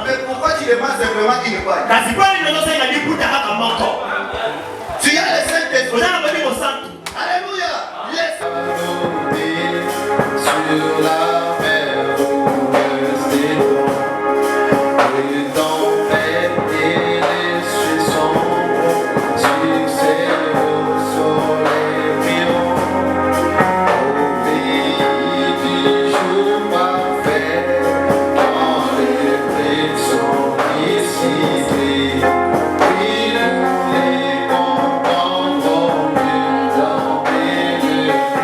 Mais pourquoi tu demandes simplement qu'il ne parle? Tu as le Saint-Esprit. Alléluia. Yes. Sur la mer ouest et dans et les suissons, succès au soleil brillant, au pays du jour parfait, quand les plaines sont décidées. Oui, nous les comprendrons mieux dans Bénédicte.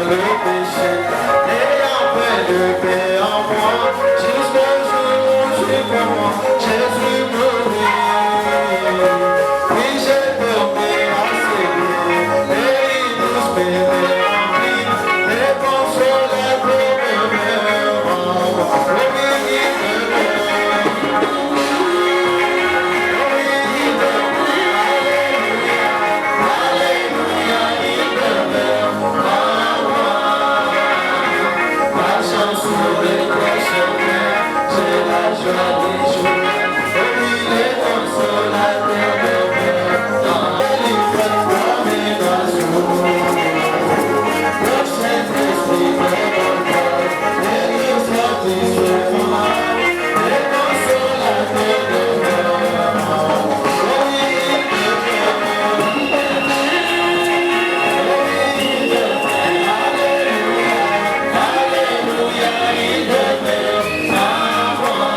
le péché. Ayant fait de paix en moi, jusqu'au jour où je suis pour moi, Jésus mourit. Oui, j'ai dormi à ses pieds, et il nous spérait en vie, et consolateur demeure. Oui, il demeure. Oui, il demeure. Alléluia, il demeure en moi. Ma chance les cloches claires, j'ai la joie des jours. Oui, les consolateurs demeurent dans l'hybride comme les oiseaux. Le Saint-Esprit me comporte, et le satisfait moi. Les consolateurs demeurent en moi. Oui, il demeure. Alléluia, il demeure en moi.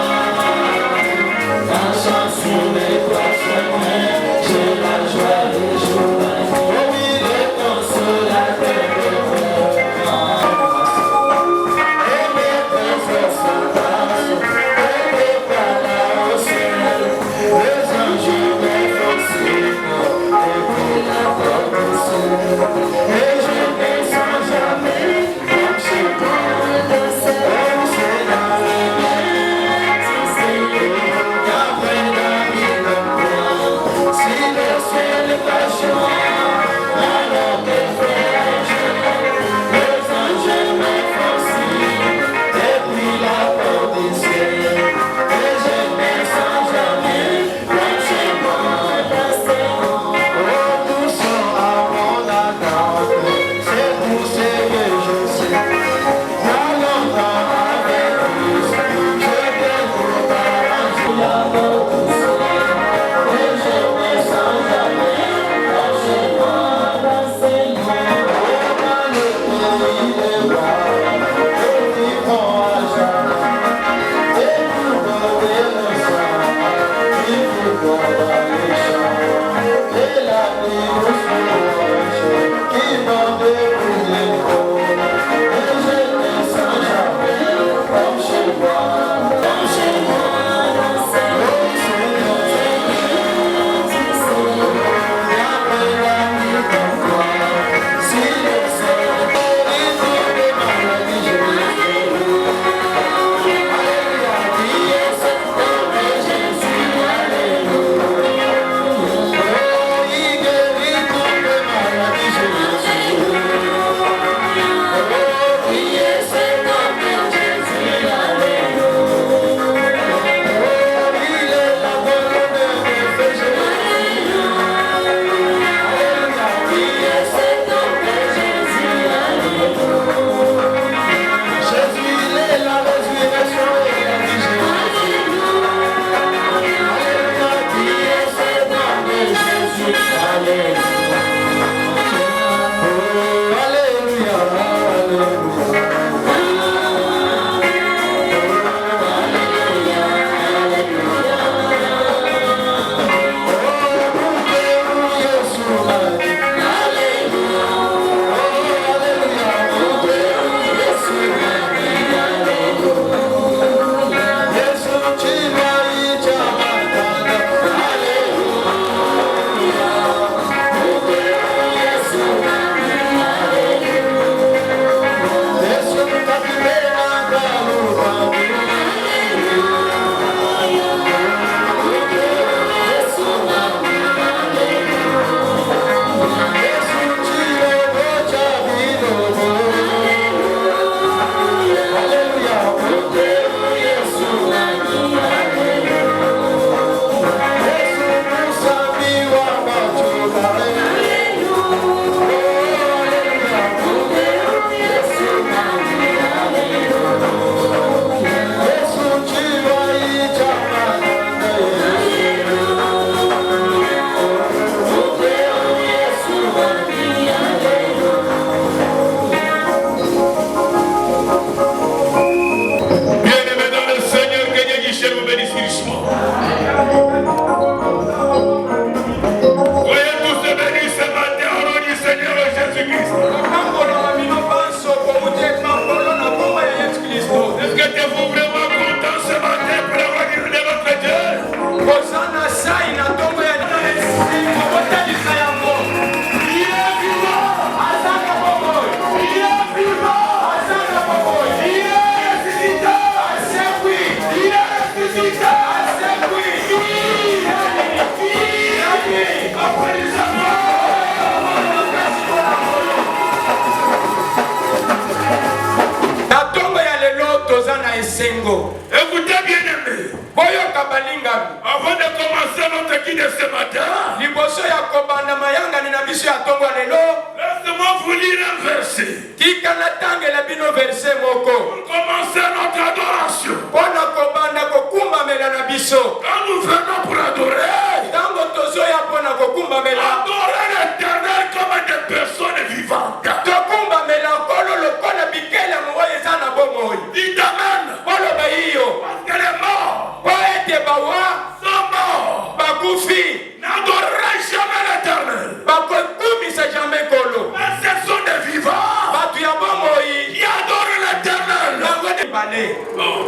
bisengo. Écoutez bien aimé. Boyoka balingami. Avant de commencer notre guide de ce matin, liboso ya kobanda mayanga ni na biso ya tongo lelo. Laissez-moi vous lire un verset. Tika na tangela bino verset moko. Pour commencer notre adoration. Pona kobanda kokumba mela na biso. Quand nous venons pour adorer, tango tozo ya pona kokumba mela. Adorer l'Éternel comme des personnes vivantes. Tokumba mela kolo lokola bikela moye sana bomoi. Dites amen. Polo bayiyo. Parce qu'elle est morte. Poete bawa. Sont morts. Bakufi. N'adorerai jamais l'Éternel. Bakokumisa jamais kolo. Mais ce sont des vivants. Batu ya bomoi. Qui adorent l'Éternel.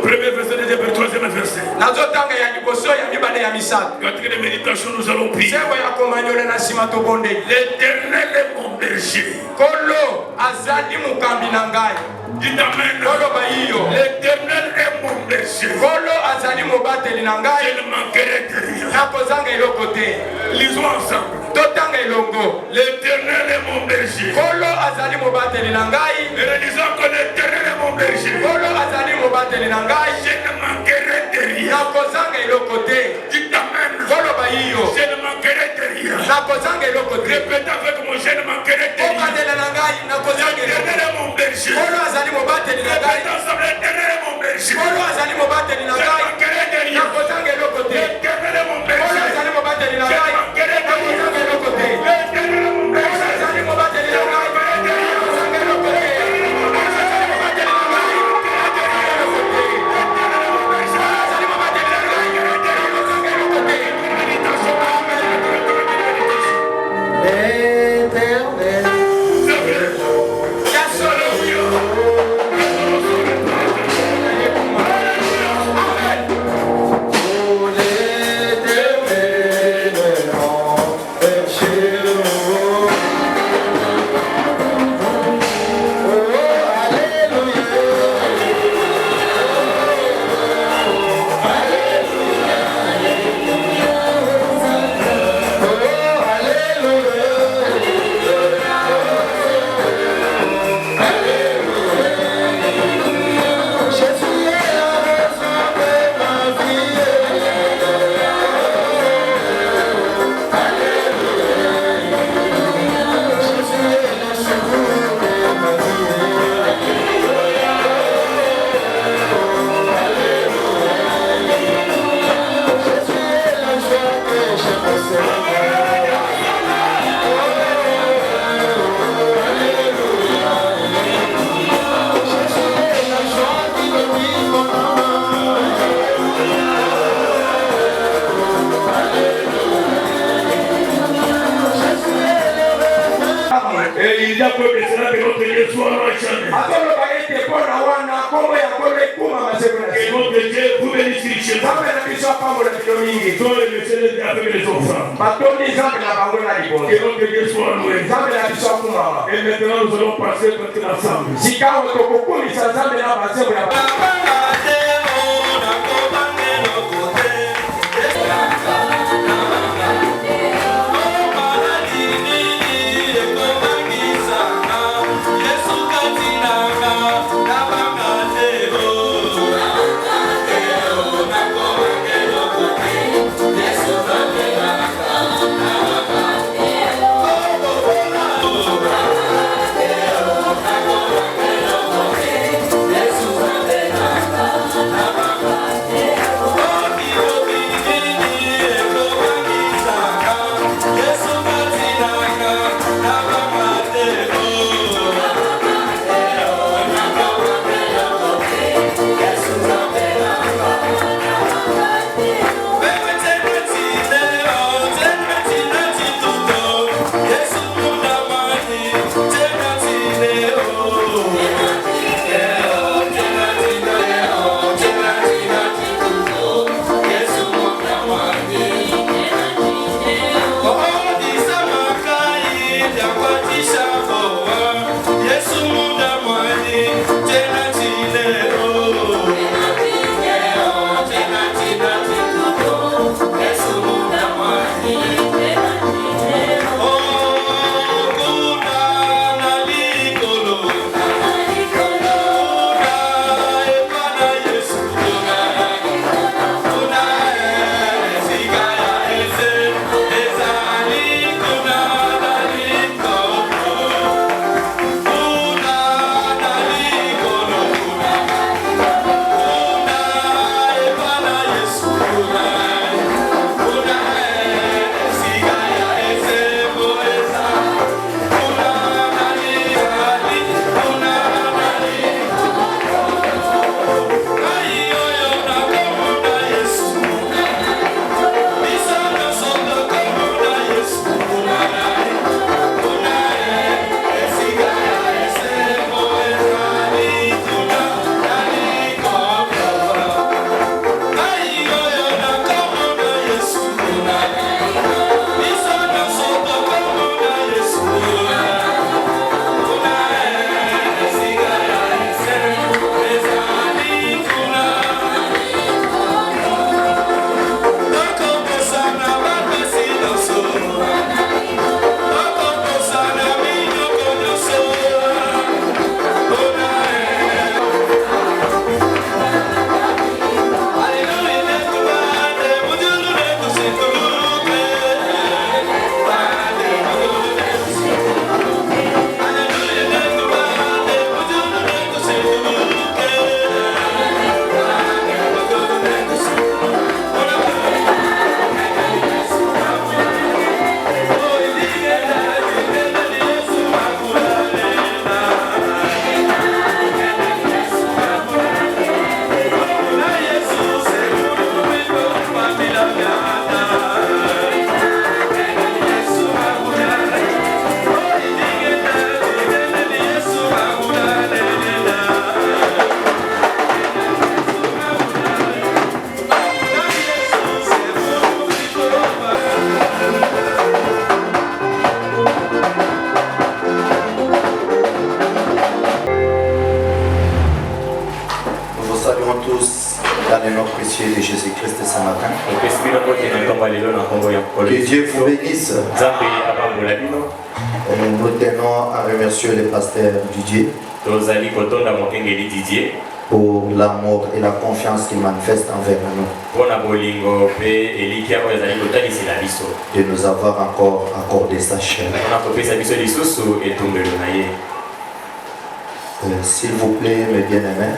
Premier verset, deuxième verset, troisième verset. Nazotanga ya liboso ya mibale ya misato. Quatrième méditation, nous allons prier. Sewa ya komanyola na sima tobonde. L'Éternel est mon berger. Kolo azali mukambi na ngai. Dites amen. Kolo bayiyo. L'Éternel est mon berger. Kolo azali mobateli na ngai. Je ne manquerai de rien. Nakozanga eloko te. Lisons ensemble. Totanga elongo. L'Éternel est mon berger. Kolo azali mobateli na ngai. Et disons que l'Éternel est mon berger. Kolo azali mobateli na ngai. Je ne manquerai de rien. Nakozanga eloko te. Dites amen. Kolo bayiyo. Je ne manquerai de rien. Nakozanga eloko te. Répétez avec moi, je ne manquerai de rien. Obatela na ngai nakozanga eloko. L'Éternel est mon berger. Kolo azali mobateli na ngai. Répétez ensemble, l'Éternel est mon berger. Kolo azali mobateli na Je ne ngai. manquerai de rien. Nakozanga eloko te. L'Éternel est mon berger. Kolo azali mobateli na Je ne ngai. manquerai de rien. Nakozanga eloko te. L'Éternel est mon Kolo berger. azali mobateli na ngai. Nakozanga eloko te. Et il y a peu de cela que notre Dieu soit jamais. Et notre Dieu vous bénisse richement. Toi le ciel avec les offrandes. Que notre Dieu soit loué. Et maintenant nous allons passer peut-être ensemble. tous dans le nom précieux de Jésus-Christ ce matin. Que Dieu vous bénisse. Nous tenons à remercier le pasteur Didier pour l'amour et la confiance qu'il manifeste envers nous. De nous avoir encore accordé sa chair. S'il vous plaît, mes bien-aimés,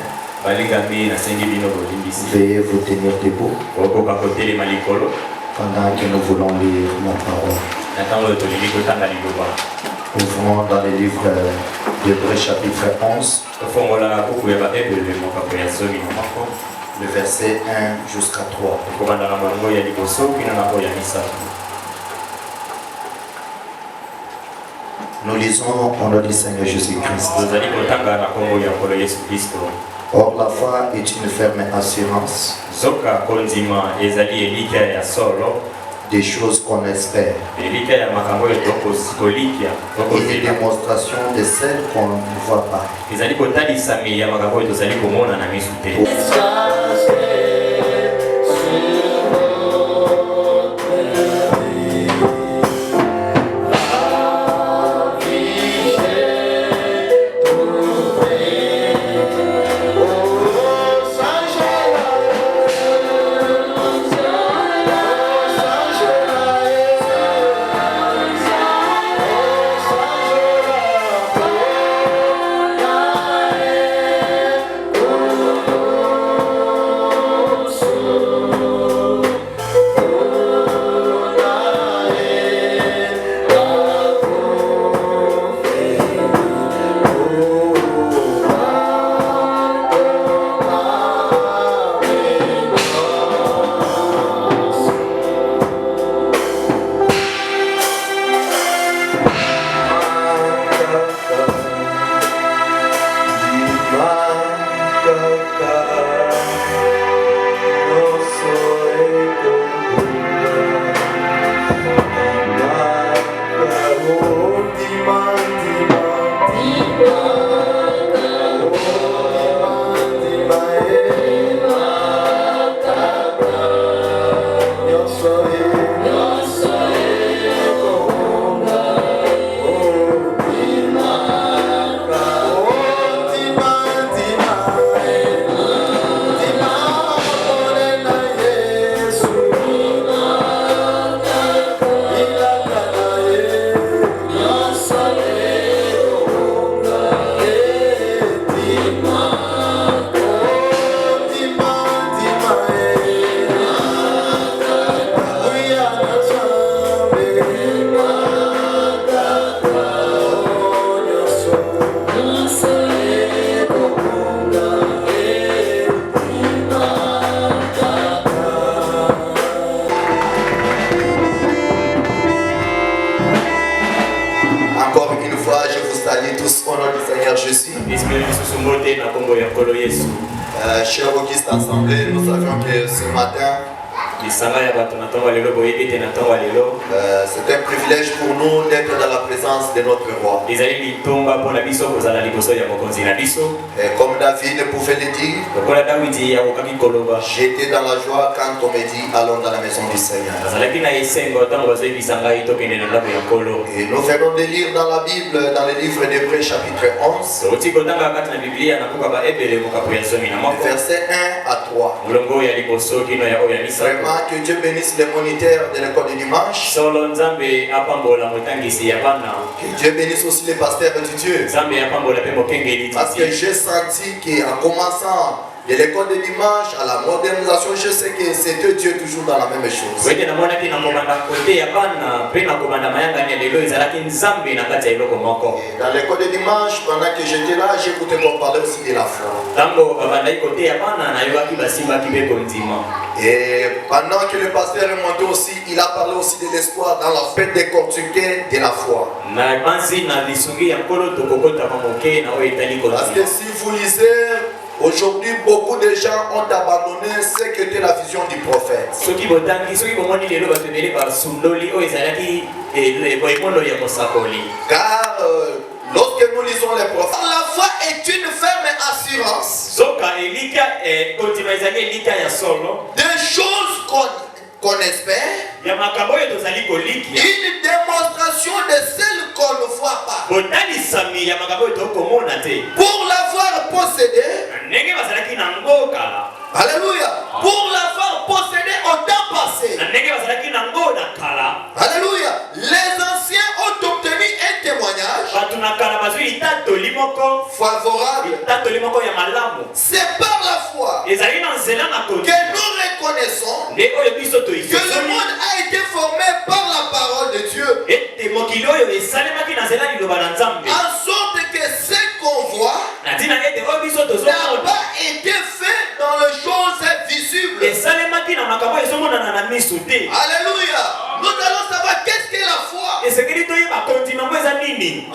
veuillez vous tenir debout pendant que nous voulons lire la parole. Ouvrons dans le livre d'Hébreux chapitre 11, le verset 1 jusqu'à 3. Nous lisons au nom du Seigneur Jésus-Christ. Or la foi est une ferme assurance des choses qu'on espère et une démonstration de celles qu'on ne voit pas. Chers Auguste Assemblée, nous savions que ce matin, c'est un privilège pour nous d'être dans la présence de notre roi. Et comme David pouvait le dire, j'étais dans la joie quand on me dit allons dans la maison du Seigneur. Et nous venons de lire dans la Bible, dans le livre d'Hébreux chapitre 11, versets 1 à 3. Vraiment que Dieu bénisse les moniteurs de l'école du dimanche. Que Dieu bénisse aussi les pasteurs du Dieu. Parce que j'ai senti qu'en commençant de l'école de dimanche à la modernisation, je sais que c'était Dieu toujours dans la même chose. Et dans l'école de dimanche, pendant que j'étais là, j'écoutais qu'on parlait aussi de la foi. Et pendant que le pasteur est monté aussi, il a parlé aussi de l'espoir dans la fête décortiquée de la foi. Parce que si vous lisez, aujourd'hui, beaucoup de gens ont abandonné ce qu'était la vision du prophète. Car lorsque nous lisons les prophètes, la foi est une ferme assurance des choses qu'on espère, une démonstration de celles qu'on ne voit pas. Pour l'avoir possédé, alléluia, pour l'avoir possédé au temps passé, alléluia, les anciens ont obtenu un témoignage favorable. C'est par la foi que nous reconnaissons que le monde a été formé par la parole de Dieu, en sorte que ce qu'on voit n'a pas été fait dans les choses visibles. Alléluia. Nous allons savoir qu'est-ce qu'est la foi.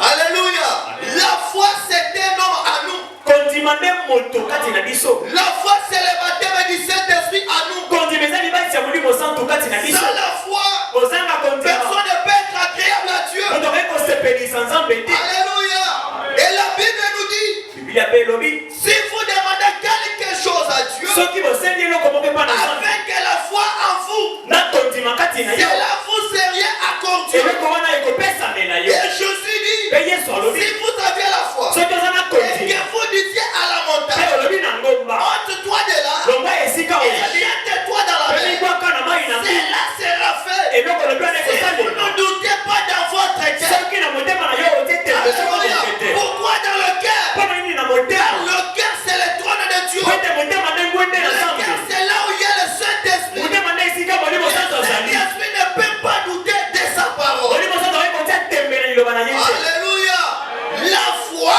Alléluia. La foi, c'est un nom à nous. La foi, c'est le baptême du Saint-Esprit à nous. Sans la foi, personne ne peut être agréable à Dieu. Alléluia. Et la Bible nous dit, si vous demandez quelque chose à Dieu, avec que la foi en vous, cela vous seriez accordé. Et Jésus dit, si vous aviez la foi, et que vous disiez à la montagne, ôte-toi de là, et jette-toi dans la mer, cela sera fait. Si vous ne doutez pas dans votre cœur, pourquoi dans le cœur? Car le cœur, c'est le trône de Dieu. Le cœur, c'est là où il y a le Saint-Esprit. Le Saint-Esprit ne peut pas douter de sa parole. Alléluia. La foi,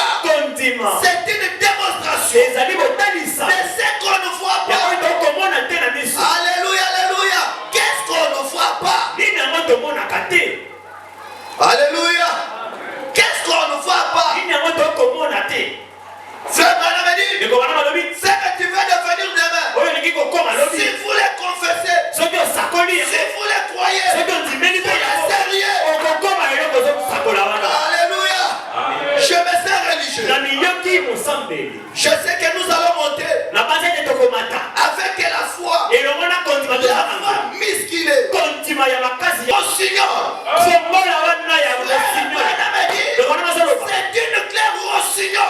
c'est une démonstration de ce qu'on ne voit pas. Alléluia, alléluia. Qu'est-ce qu'on ne voit pas? Alléluia. Qu'est-ce qu'on ne voit pas? Frère Branham dit, ce que tu veux devenir demain, si vous les confessez, si vous les croyez, si vous les sérieux. Alléluia. Je me sens religieux. Je sais que nous allons monter avec la foi musculée au Seigneur. C'est une claire au Seigneur.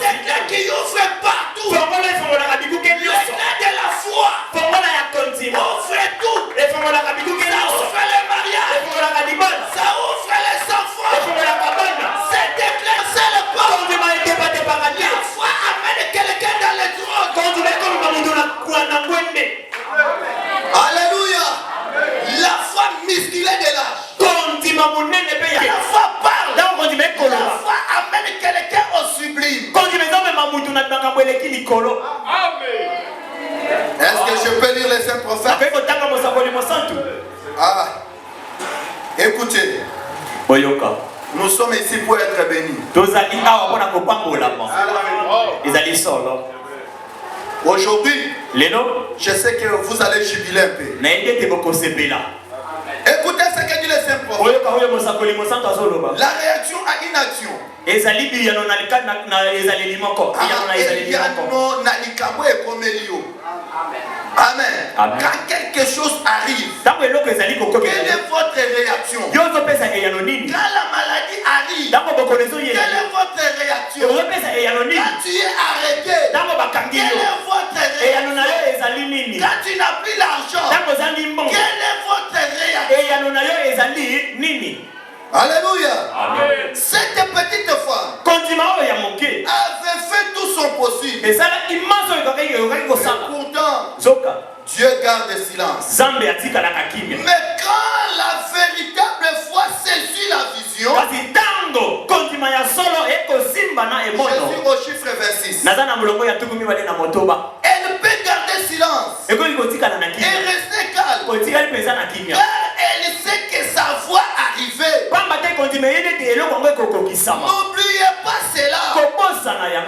C'est une claire qui ouvre partout. L'éclat de la foi ouvre tout. Ça ouvre le mariage. Ça ouvre les enfants. C'est éclair, c'est le pas. La foi amène quelqu'un dans les drogues. Alléluia. La foi musculée de l'âge. La foi parle. La foi amène quelqu'un au sublime. Est-ce que je peux lire les saints prophètes? Ah. Écoutez. Nous sommes ici pour être bénis. Aujourd'hui, je sais que vous allez jubiler un peu. Écoutez ce que dit le Saint Prophète. La réaction à une action. Amen. Quand quelque chose arrive, quelle est votre réaction? Quand la maladie arrive, quelle est votre réaction? Quand tu es arrêté, quelle est votre réaction? Quand tu n'as plus l'argent, quelle est votre réaction? Alléluia. Amen. Cette petite femme avait fait tout son possible. Et pourtant, Dieu garde silence. Mais quand la véritable foi saisit la vision, Jésus au chiffre 26, elle peut garder silence et rester calme. Car elle sait que sa voix arrivait. N'oubliez pas cela.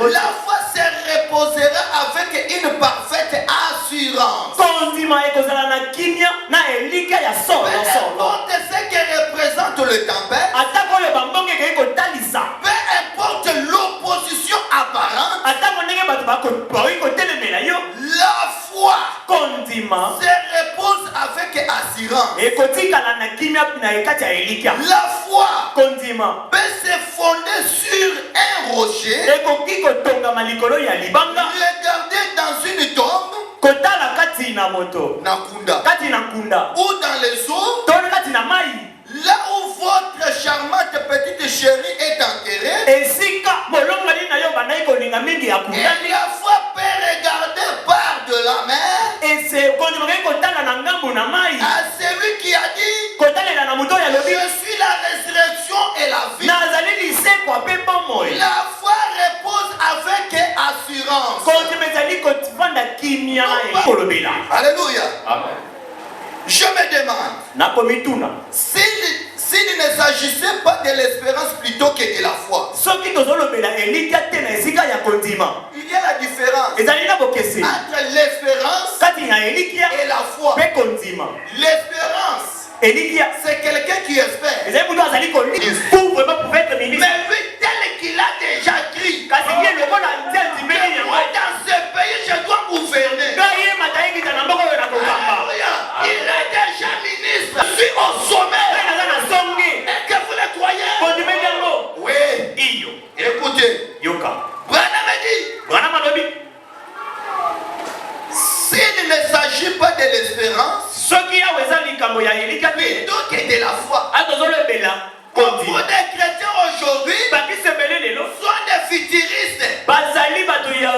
La foi se reposera avec une parfaite assurance. Peu importe ce que représente le tempête, peu importe l'opposition apparente, La foi kondima se repose avec assurance. ekotikala na kimia na ekati ya elika. La foi Kondima peut se fonder sur un rocher. ekoki kotongama likolo ya libanga. Regardez dans une tombe. Kotala kati na moto Nakunda. kati na kunda Ou dans les eaux. tona kati na mai. Là où votre charmante petite chérie est enterrée. Esika molonga ni na yo banai kolinga mingi ya Et kunda. la foi peut regarder par de la mer. Ese kondima kotala na ngambu na mai. À celui qui a dit, Kotala na moto ya lobi. je suis la résurrection et la vie. Nazali lisekwa pe bomoi. La foi repose avec assurance. Kondima ezali kotvanda kimia na kolobela. Alléluia. Amen. Je me demande, Nakomituna. s'il ne s'agissait pas de l'espérance plutôt que de la foi. Soki tozolobela elika te na esika ya kondima. Il y a la différence Ezali na bokese. entre l'espérance Kati na elikia et la foi. pe kondima. L'espérance, Elikia c'est quelqu'un qui espère. ezali mutu azali kolia pour vraiment pouvoir être ministre. Mais vu tel qu'il a déjà crié, Kasi ye lokola nzeti mbeli ya moi dans ce pays, je dois gouverner. ngai ye matayekita na mboko oyo na kokamba. Alléluia. Il est déjà ministre. Je suis au sommet. Ngai naza na songe Et que vous le croyez? kondima yango Oui. iyo Écoutez, yoka. Branham a dit, Bwana malobi s'il ne s'agit pas de l'espérance, soki awo eza likambo ya elika te plutôt que de la foi. atozolobela Beaucoup kondima. de chrétiens aujourd'hui bakisebele lelo sont des futuristes. bazali bato ya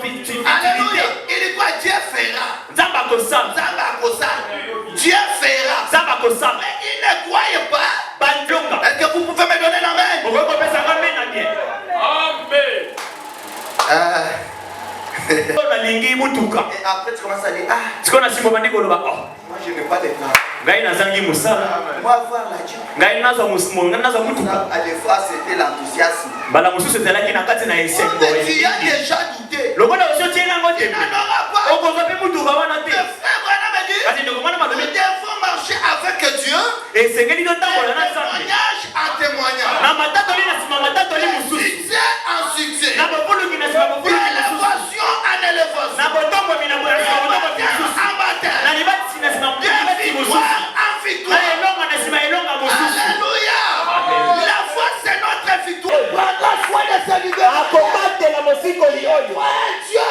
futilité. Alléluia. Il croit Dieu fera. Nzambe akosala Zamba Kosa. Dieu fera. nzambe akosala Mais il ne croyait pas. bandonga Est-ce que vous pouvez me donner la main? okoki kopesanga mbe na bien oyo nalingi mutuka. Et après tu commences à dire, ah, siko na nsima bandi koloba oh, moi je n'ai pas de plan. ngai nazangi mosala Moi voir la Dieu. ngai nazwa mutuka. À des fois c'était l'enthousiasme. Mbala mosusu ezalaki na kati na esengo. Mais tu as déjà douté. lokola osi otieli yango Tu te n'en auras pas. okozwa mpe mutuka wana Le te. frère Branham a dit, kasi ndeko mwana nous malobi devons marcher avec Dieu. esengeli totambola na nzambe Témoignage à témoignage. na matatoli na nsima matatoli mosusu Succès en succès. na bobuluki na nsima bobuluki mosusu Élévation en na élévation. botombomi na nsima botombomi mosusu En bataille. na libati na nsima libati mosusu Victoire en na victoire. elonga na nsima elonga mosusu. Alléluia. La foi c'est notre victoire. Par la foi de ce leader. akobatela mosikoli oyo Ouais, Dieu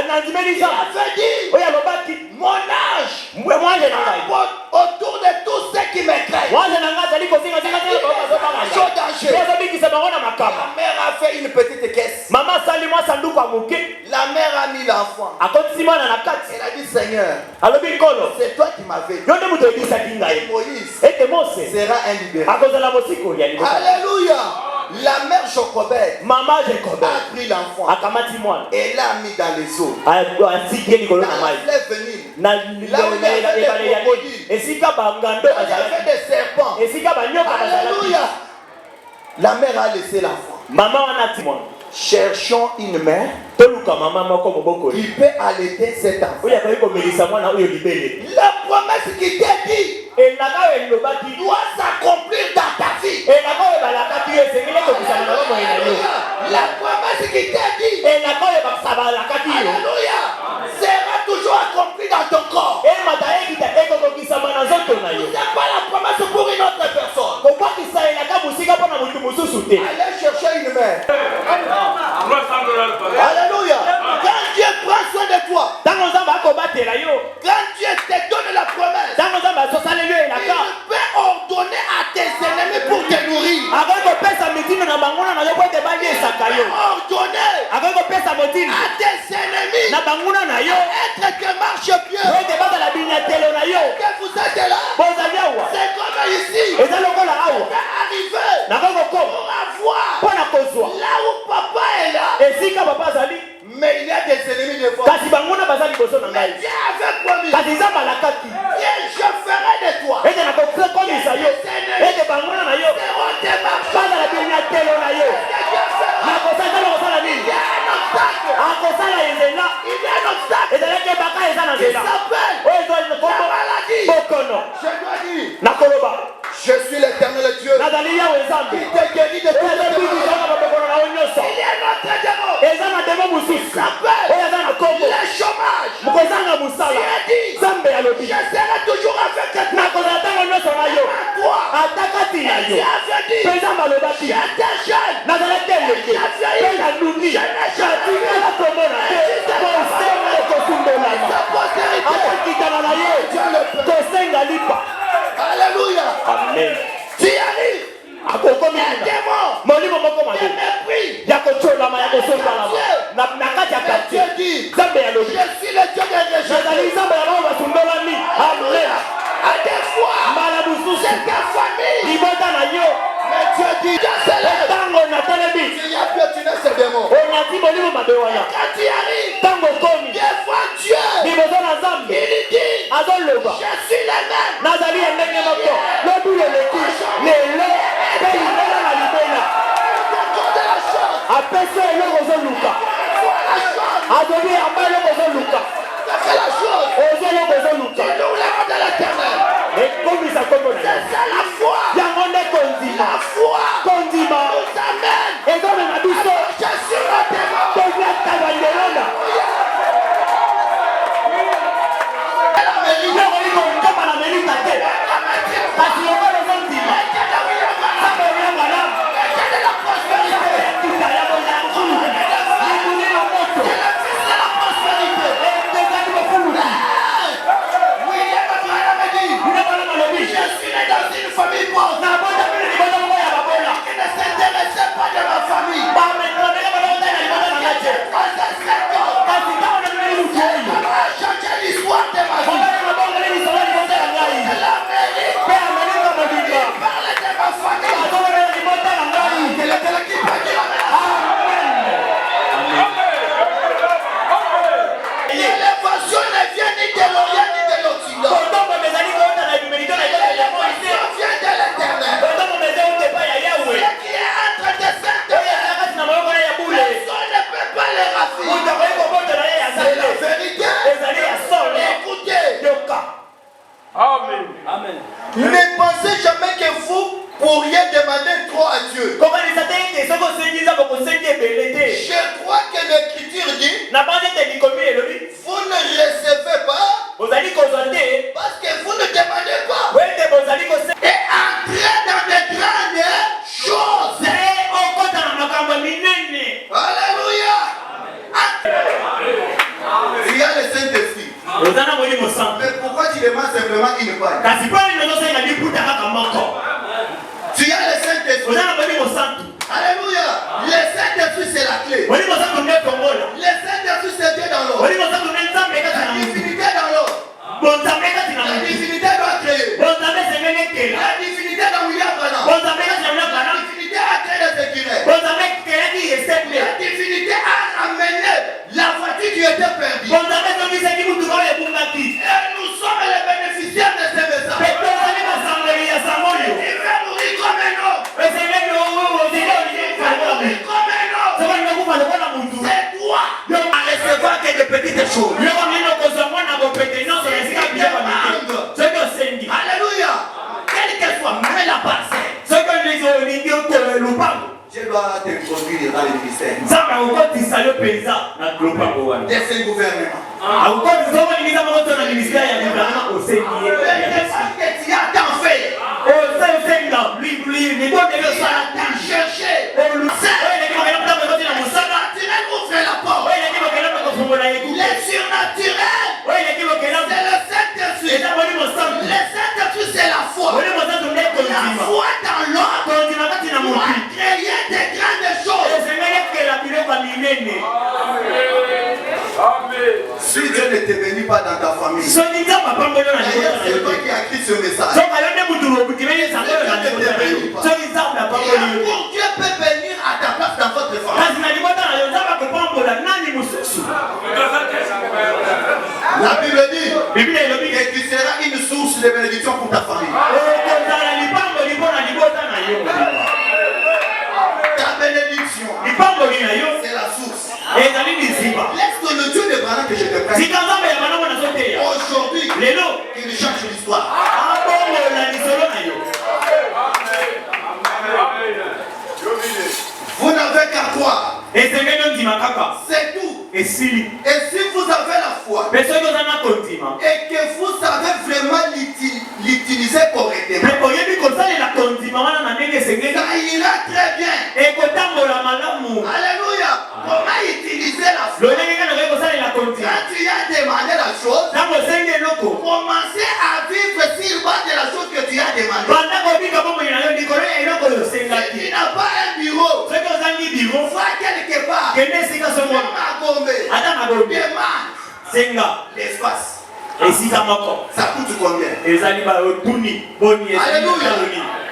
nandimeli nzambe avait dit, oyo alobaki mon âge mwanje na ngai autour de tous ceux qui me craignent. mwanje na ngai azali Chaud danger. kozobikisa bango na La makama. mère a fait une petite caisse. Mama asali mwa sanduku ya moke La mère a mis l'enfant. akotisi mwana na kati Elle a dit, Seigneur, alobi nkolo c'est toi qui m'avais dit. yo nde moto oyebisaki Et ngai Moïse ete mose sera un libéré. akozala mosikoli ya liboso. Alléluia. La mère Jochebed Mama Jacob a pris l'enfant akamati mwana et l'a mis dans les eaux. asiki ye likolo na Dans mai la fleuve venir. na Là où il y avait des ebale ya nini crocodiles. esika bangando Il y avait bazalaki des serpents. esika banyoka bazalaki. Alléluia. La mère a laissé l'enfant. Mama wana ati mwana Cherchons une mère toluka mama moko mobokoli qui peut allaiter cet enfant. oyo akoki komelisa mwana oyo libele La promesse qui t'est dit elaka oyo elobaki doit s'accomplir dans ta vie. elaka oyo balakaki yo esengeli ekokisana na bomoi na yo. La promesse qui t'est dit, elaka oyo balakaki yo alléluia, sera toujours accomplie dans ton corps. emata ekita ekokokisama na nzoto na yo. Ce n'est pas la promesse pour une autre personne. kokwakisa elaka mosika mpo na motu mosusu te. Allez chercher une mère. Alléluia. Quand Dieu prend soin de toi, ntango nzambe akobatela yo quand Dieu te donne la promesse, ntango nzambe asosaleli yo il elaka peut ordonner à tes ennemis pour te nourrir. akoki kopesa mitindo na banguna na yo po ete baliesaka yo. Ordonner akoki kopesa motindo à tes ennemis na banguna na yo être que marche bien. po ete bazala binyatelo na yo. Que vous êtes là, bozali awa c'est comme ici. eza lokola awa Arrivé nakoki kokoma pour avoir mpo na kozwa là où papa est là, esika papa azali mais il y a des ennemis de foi. kasi banguna baza liboso na Mais ngai Dieu avait promis, kasi nzambe alakaki Dieu, je ferai de toi. ete nakokomisa yo ete banguna na yo Seront tes marches. bazala binyatelo na yo. Dieu fera. nakosala kosala Il nini y a un obstacle. akosala nzela Il y a un obstacle ezalaki ebaka eza na qui nzela s'appelle oyo ezwa la kombo maladie. bokono. Je dois dire, nakoloba je suis l'éternel Dieu nazali yawe nzambe qui te guérit de oyo tous tes maladies. azobikisanga babokono na yo nyonso. Il y a un autre démon eza na demo mosusu Dieu dit, je suis le Dieu des rejetés. Amen. À des fois, c'est ta famille. Mais Dieu dit, il y a plus tu n'es ce démon. Quand tu arrives, des fois Dieu, il dit, je suis le même. C'est la chose. C'est nous l'avons de l'éternel. C'est ça la foi. La foi nous amène. Je suis le démon. Famille pauvre. Qui ne s'intéressait pas de ma famille. Changer l'histoire de ma vie. La mairie. Parle de ma famille. L'élévation ne vient ni de l'Orient ni de l'Occident. Vient de l'éternel. Ce qui est entre tes saintes, personne ne peut pas les raffiner. C'est la vérité. Écoutez. Amen. Ne pensez jamais que vous pourriez demander trop à Dieu. Je crois que l'Écriture dit, vous ne recevez pas parce que vous ne demandez pas. Et entrez dans de grandes choses. Alléluia. Il y a le Saint-Esprit. Mais pourquoi tu demandes simplement qu'il ne parle? Tu as le Saint-Esprit. Alléluia. Le Saint-Esprit c'est la clé. Le Saint-Esprit c'est Dieu dans l'eau. La divinité dans l'eau. La divinité doit créer. La divinité dans William Branham. La divinité a créé les écureuils. La divinité a amené la voiture qui était perdue. Et nous sommes les bénéficiaires de ces messages. Il va mourir comme un homme. C'est toi à recevoir que de petites choses. Alléluia. Quelle qu'elle soit, même la parcelle. Dieu doit te conduire dans le ministère. Des cinq gouvernements. Parce que tu as tant fait. Tu as cherché. Ouvre la porte. Les surnaturels. C'est le Saint-Esprit. Le Saint-Esprit c'est la foi. La foi dans l'ordre. Pour créer des grandes choses. Si Dieu ne te bénit pas dans ta famille, c'est toi qui as écrit ce message. Pour Dieu peut venir à ta place dans votre famille. La Bible dit que tu seras une source de bénédiction pour ta famille. Ta bénédiction, c'est la source. Laisse que le Dieu de Branham que je te prête aujourd'hui, il change l'histoire. Vous n'avez qu'à croire. C'est tout. Et si vous avez la foi et que vous savez vraiment l'utiliser correctement, ça ira très bien. Alléluia. Comment utiliser la foi? Quand tu as demandé la chose, commencez à vivre sur base de la chose que tu as demandé. Si tu n'as pas un bureau, va quelque part. Kende sika somo. Magombe. Ata magombe. Demande. Senga. L'espace. Et si ça moko. Ça coûte combien? Et ça liba otuni boni et Alléluia.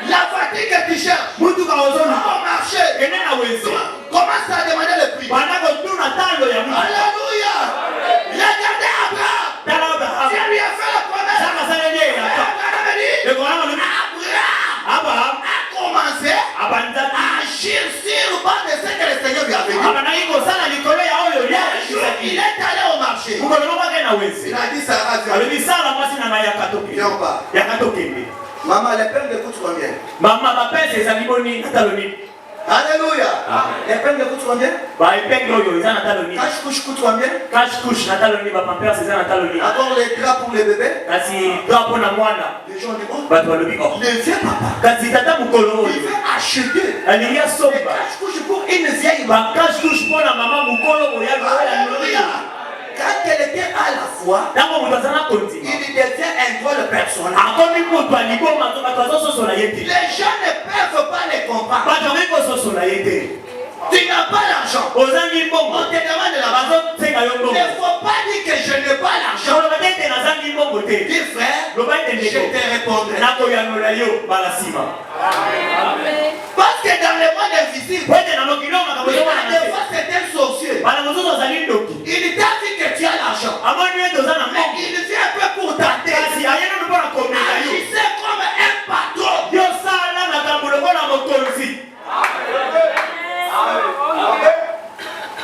La fatigue que tu cherches. Mutu ka ozoni. Au marché. Kende na wense. Commence à demander le prix. Bana ko tuna talo ya mutu. Alléluia. Regardez Abraham. Tala Abraham. Dieu lui a fait la promesse. Ça va s'allier là. Abraham a dit. Le Coran dit Abraham a commencé à abandati. agir sur le banc de ce que le Seigneur lui avait dit. Abanaki ko sala likolo ya oyo ya. Il est allé au marché. Ko lo ba kana wense. Il a dit Sarah, Alors dit ça la mwasi na ya katoki. viens pas. Ya katoki. Maman, les peines de coûtent combien? Mama ba pesa ezaliboni nataloni. Alléluia. Les peines de coûtent combien? Ba ipengo yo eza nataloni. Cache-couche coûte combien? Cash couche nataloni ba pampers eza nataloni. D'abord les draps pour les bébés. Kasi drapo na mwana. Les gens disent, oh, Bato balobi oh. le vieux papa, Kasi tata mukolo il oyo. veut acheter Alingi les somba. cache-couche pour une vieille. Ba cash couche pona mama mukolo oyo ya Alléluia. Quand elle était à la foi, Tango mutu azana konti. il devient un drôle personnel. Akomi mutu aliboma to bato azososola ye te. Les gens ne peuvent pas les comprendre. Bato okoki kososola ye te. Tu n'as pas l'argent. Ozangi mbongo. On te demande l'argent. Bazosenga yo Il mbongo. ne faut pas dire que je n'ai pas l'argent. Koloba te ete nazangi mbongo te. Dis frère, Loba ete je ndeko. te répondrai. Nakoyanola yo bala nsima. Parce que dans le monde invisible, Po ete na mokili oyo makambo ezomona na des te. fois c'est un sorcier. Bana mosusu ozali ndoki. Il t'a dit que tu as l'argent. Amoni ete oza na Mais mbongo. il vient un peu pour tenter. Kasi aye nanu mpo na komeka yo. Agissez comme un patron. Yo sala makambo lokola mokonzi.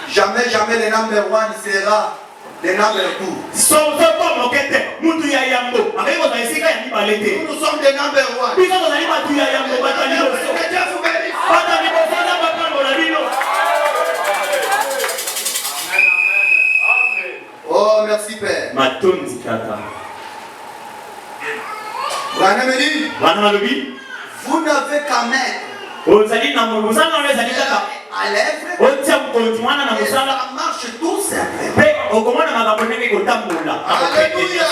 Jamais le number one sera le number two. Soko moke te. Mutu ya yambo. Akoki kozala esika ya mibale te. Nous sommes des number one. Biso tozali batu ya yambo bato ya liboso. Que Dieu vous bénisse. Bato ya liboso aza bapangola bino. Oh, merci Père. Matondi kaka. Branham me dit, Bana balobi. vous n'avez qu'à mettre Ozali na mosala oyo ezali kaka. à l'œuvre. Otia mokonzi wana na Et mosala. ça marche tout simplement. Mpe okomona makambo ndenge kotambola. Alléluia.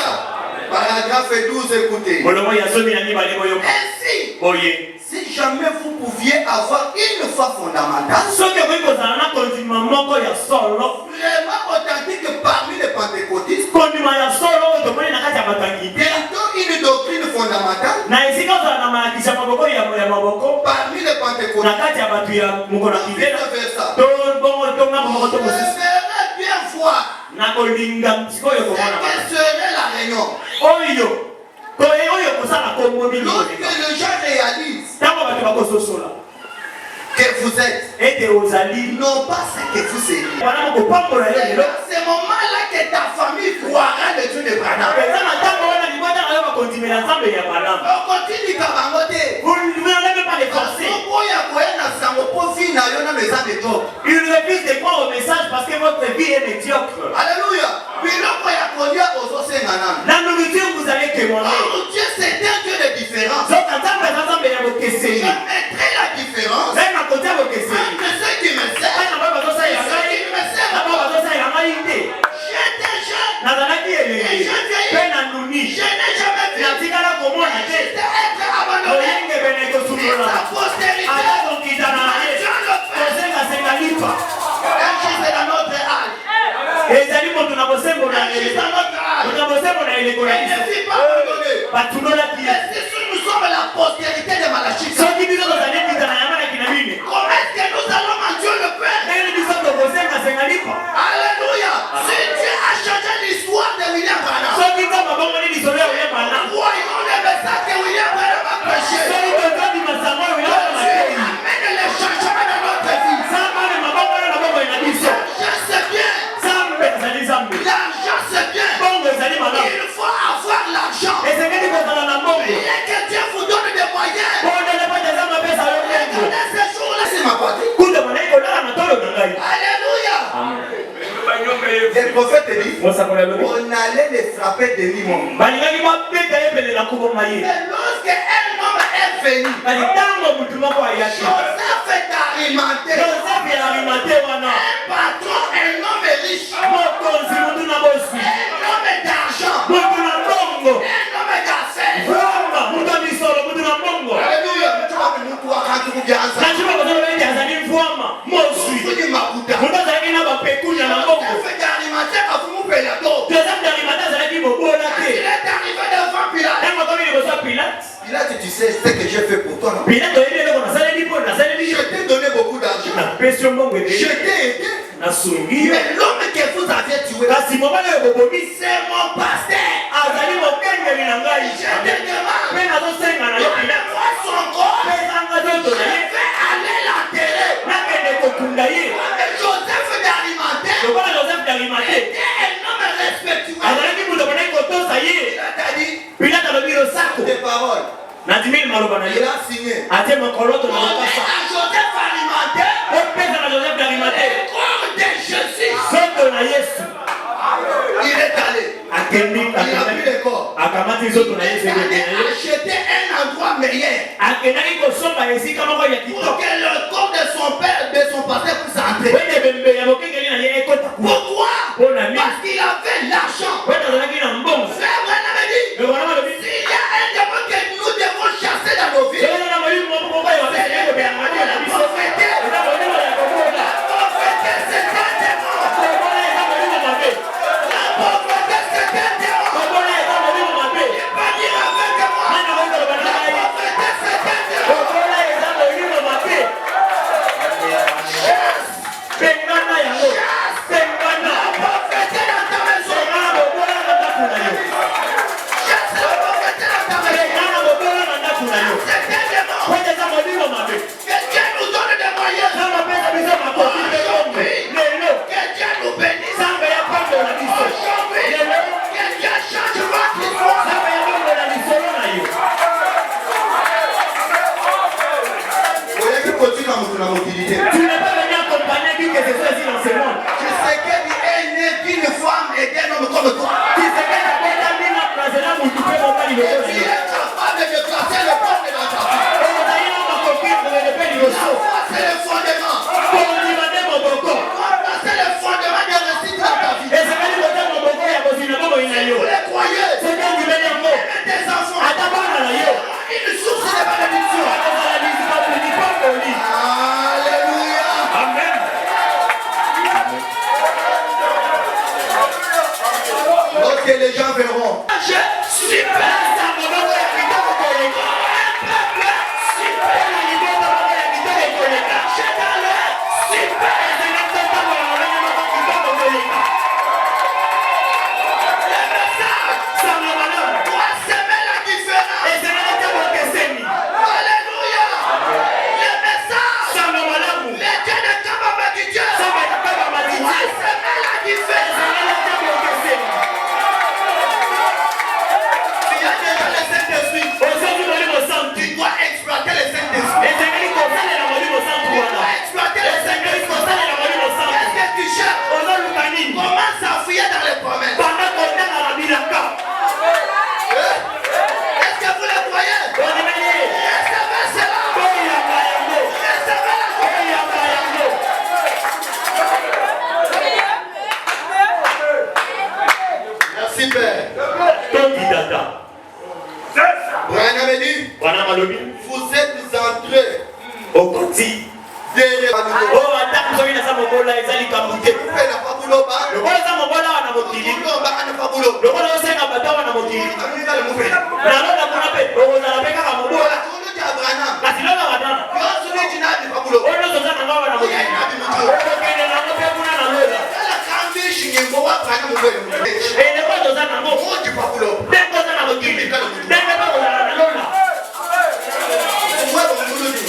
Paragraphe 12, écoutez. Molongo ya zomi na mibale boyoka. Ainsi, Boye. si jamais vous pouviez avoir une foi fondamentale, Soki okoki kozala na kondima moko ya solo. vraiment authentique parmi les pentecôtistes, Kondima ya solo oyo tomoni na kati ya bato ya ngite. bientôt une doctrine fondamentale Na esika ozala na malakisi ya maboko ya maboko. parmi les Na pentecôtistes. kati ya bato ya mokolo ya ngite. Vice versa. To bongo tonga moko to Je mosusu. ferai bien voir Na kolinga sikoyo ce komona que bana. serait la réunion. Oyo. To oyo kosala kombo mingi. Lorsque les gens réalisent Tango bato bakososola. que vous êtes, Ete ozali. non pas ce que vous êtes. Wana mokopambola yo C'est lelo. dans ce moment-là que ta famille croira le Dieu de Branham. Eza na ntango wana libota na yo bakondimela nzambe ya balamu. On continue kabango te. Vous ne l'avez pas les forcer. Kasoko ya koyena sango po vie na yo na meza de job. Il refuse de croire au message parce que votre vie est médiocre. Alléluia. Biloko ya kolia ozosenga nani. La nourriture, vous allez témoigner. Oh Dieu, c'est un Dieu de différence. Donc, en tant que nzambe ya Je bokeseni. mettrai la différence Même à côté ya bokeseni. entre ceux qui me servent Bana ba bazosa et ya ceux ngai. qui ne me Na servent ba pas. bazosa ya ngai te. J'étais jeune. Nazalaki elenge. Mpe na nuni. Je n'ai jamais vu. Natikala komona te. J'étais être abandonné. Oyenge bene Et kosukola. sa postérité. Ata kokita na ye. Kosenga lipa. Un jour, c'est dans notre âge. Ezali moto na bosembo na Un jour, eleko. c'est dans notre âge. Moto na bosembo na eleko na Il ne biso. fut pas abandonné. Batundolaki ye. Et si nous sommes la postérité de Malachie, Soki biso tozali kitana ya malaki na mine. comment est-ce que nous allons mentir le Père? Ndenge biso tokosenga lipa. Alléluia. Si Dieu a changé l'histoire de William Branham, Soki nzambe abongoli lisolo ya William Branham. voyons le message que William Branham a prêché. Soki tozali masango ya William Dieu Branham. amène le changement dans notre vie. Nzambe ale mabongo na bongo na biso. L'argent c'est bien. Nzambe ezali nzambe. L'argent c'est bien. Bongo ezali malamu. Il faut avoir l'argent. Esengeli kozala na bongo. Rien que Dieu vous donne des moyens. Bondele po nzambe apesa yo bongo. Regardez ces jours-là. C'est ma partie. Kuta mwana kolala na tolo na ngai. Alléluia. Le prophète dit, Mosakola lobi. on allait les frapper de limon. Balingaki bapeta ye pele na kubonga ye. Mais lorsque un homme est venu, Kasi ntango mutu moko ayaki. Joseph est alimenté. Joseph ya arimate wana. Un patron, un homme riche, Mokonzi mutu na bosi. un homme d'argent, Mutu na bongo. un homme d'affaires. Vranga mutu na misolo mutu na bongo. Alléluia. Tu vois que nous, toi, quand tu regardes ça, Najua kozala bende azali mvwama. Moswi. tu dis Makuta. Mutu azalaki je t'ai aidé. nasungi Mais l'homme que vous avez tué, kasi mobali oyo bobomi c'est mon pasteur. azali mokengeli na ngai Je te demande, mpe nazosenga na yo donne-moi son corps. pesanga nzoto Je na ye vais aller l'enterrer. nakende kokunda ye Comme Joseph d'Arimathée lokola joseph darimate était un homme respectueux. azalaki moto bonaki kotosa ye Il a dit pilate alobi losako des paroles. nandimeli maloba na Il ye a signé. atie mokoloto na On met makasa à Joseph Arimathée opesa na joseph darimate le corps de Jésus. nzoto na yesu Il est allé. akendi Il a pris le corps. akamati nzoto na Il yesu est allé ebenge na ye acheter un endroit meilleur akendaki kosomba esika moko ya pour kitoko que le corps de son père, de son pasteur puisse entrer. wende bembe ya mokengeli na ye ekota Pourquoi? mpona nini Parce qu'il avait l'argent. wende azalaki na mbongo Frère Branham a dit, lokona malobi s'il y a un démon que nous devons chasser dans nos vies, soki na molimo moko moko oyo c'est le démon de la pauvreté. eza molimo ya kobola La pauvreté, c'est un démon. kobola eza molimo mabe La pauvreté, c'est un démon. kobola eza molimo mabe Pas dire avec moi. nani akoki koloba na La ngai pauvreté, c'est un démon. kobola eza molimo mabe pengana yango pengana La pauvreté dans ta maison. pengana kobola na ndako na yo Chasse la pauvreté dans ta maison. pengana kobola na ndako na yo C'est un démon. wende eza molimo mabe Que Dieu nous donne des moyens. nzambe apesa biso makoki mpe kombe lelo Que Dieu nous bénisse. nzambe ya pambola biso Aujourd'hui, lelo que Dieu change votre histoire. nzambe ya pambola lisolo na yo Oyebi kotika moto na mobilité. tu n'es pas venu accompagner qui que ce soit ici dans ce monde Tu sais qu'il est né d'une femme et d'un homme comme toi. tu sais que nakotami na place na mutu mpe mobali Et lokola tu yo es capable de placer le peuple dans ta vie. ozali na makoki kolele mpe La liboso foi, c'est le fondement. kondima nde moboko Toi, placer le fondement de réussite dans ta vie. ezali kotia moboko ya kozina bomoi na yo Vous les croyez. soki ondimeli yango Même tes enfants. ata bana na yo Une source de bénédiction. akozala lisipapuli pamboli Alléluia. amen Lorsque les gens verront. Super. eza moboko ya kitoko koleka Super. na libota moko ya kitoko koleka C'est dans le super. ezali kotambola molenge moko kitoko koleka Le message sanga malamu doit semer la différence. ezalaki te bokeseni Alléluia. Le message. sanga malamu Les dieux de Kababakidje. sanga yakaba Doit matiti semer la différence. ezalaki te bokeseni Il y a déjà le Saint-Esprit. ozongi molimo santu Tu dois exploiter le Saint-Esprit. ezalaki kosalela molimo santu Tu wana dois exploiter le ezalaki Saint-Esprit. kosalela molimo santu Qu'est-ce que tu cherches? ozoluka nini Commence à fouiller dans les promesses. banda kotanga na bilaka Est-ce que vous le croyez? ondimeli ye Recevez cela. boyamba yango Recevez la foi. boyamba yango Merci Père. toki tata Branham a dit, wana malobi vous êtes entrés okoti derrière nous. oyo ata soki naza mobola eza likambo te Vous faites la fabuloba. lokola eza mobola wana mokili Fabuloba, ana fabulo. lokola osenga bato wana mokili Vous allez vous faire. nalona kuna mpe okozala mpe kaka mobola Tunu cha Branham. kasi loka batana Yosu ni jina di fabulo. oyo nyonso oza nango wana mokili okokende nango mpe kuna na lola Kala kambi shingembo wa Branham mbele mbele. eleko toza nango Moji fabulo. ndenge oza na mokili ndenge mpe kozala na lola Mwe mbulu di.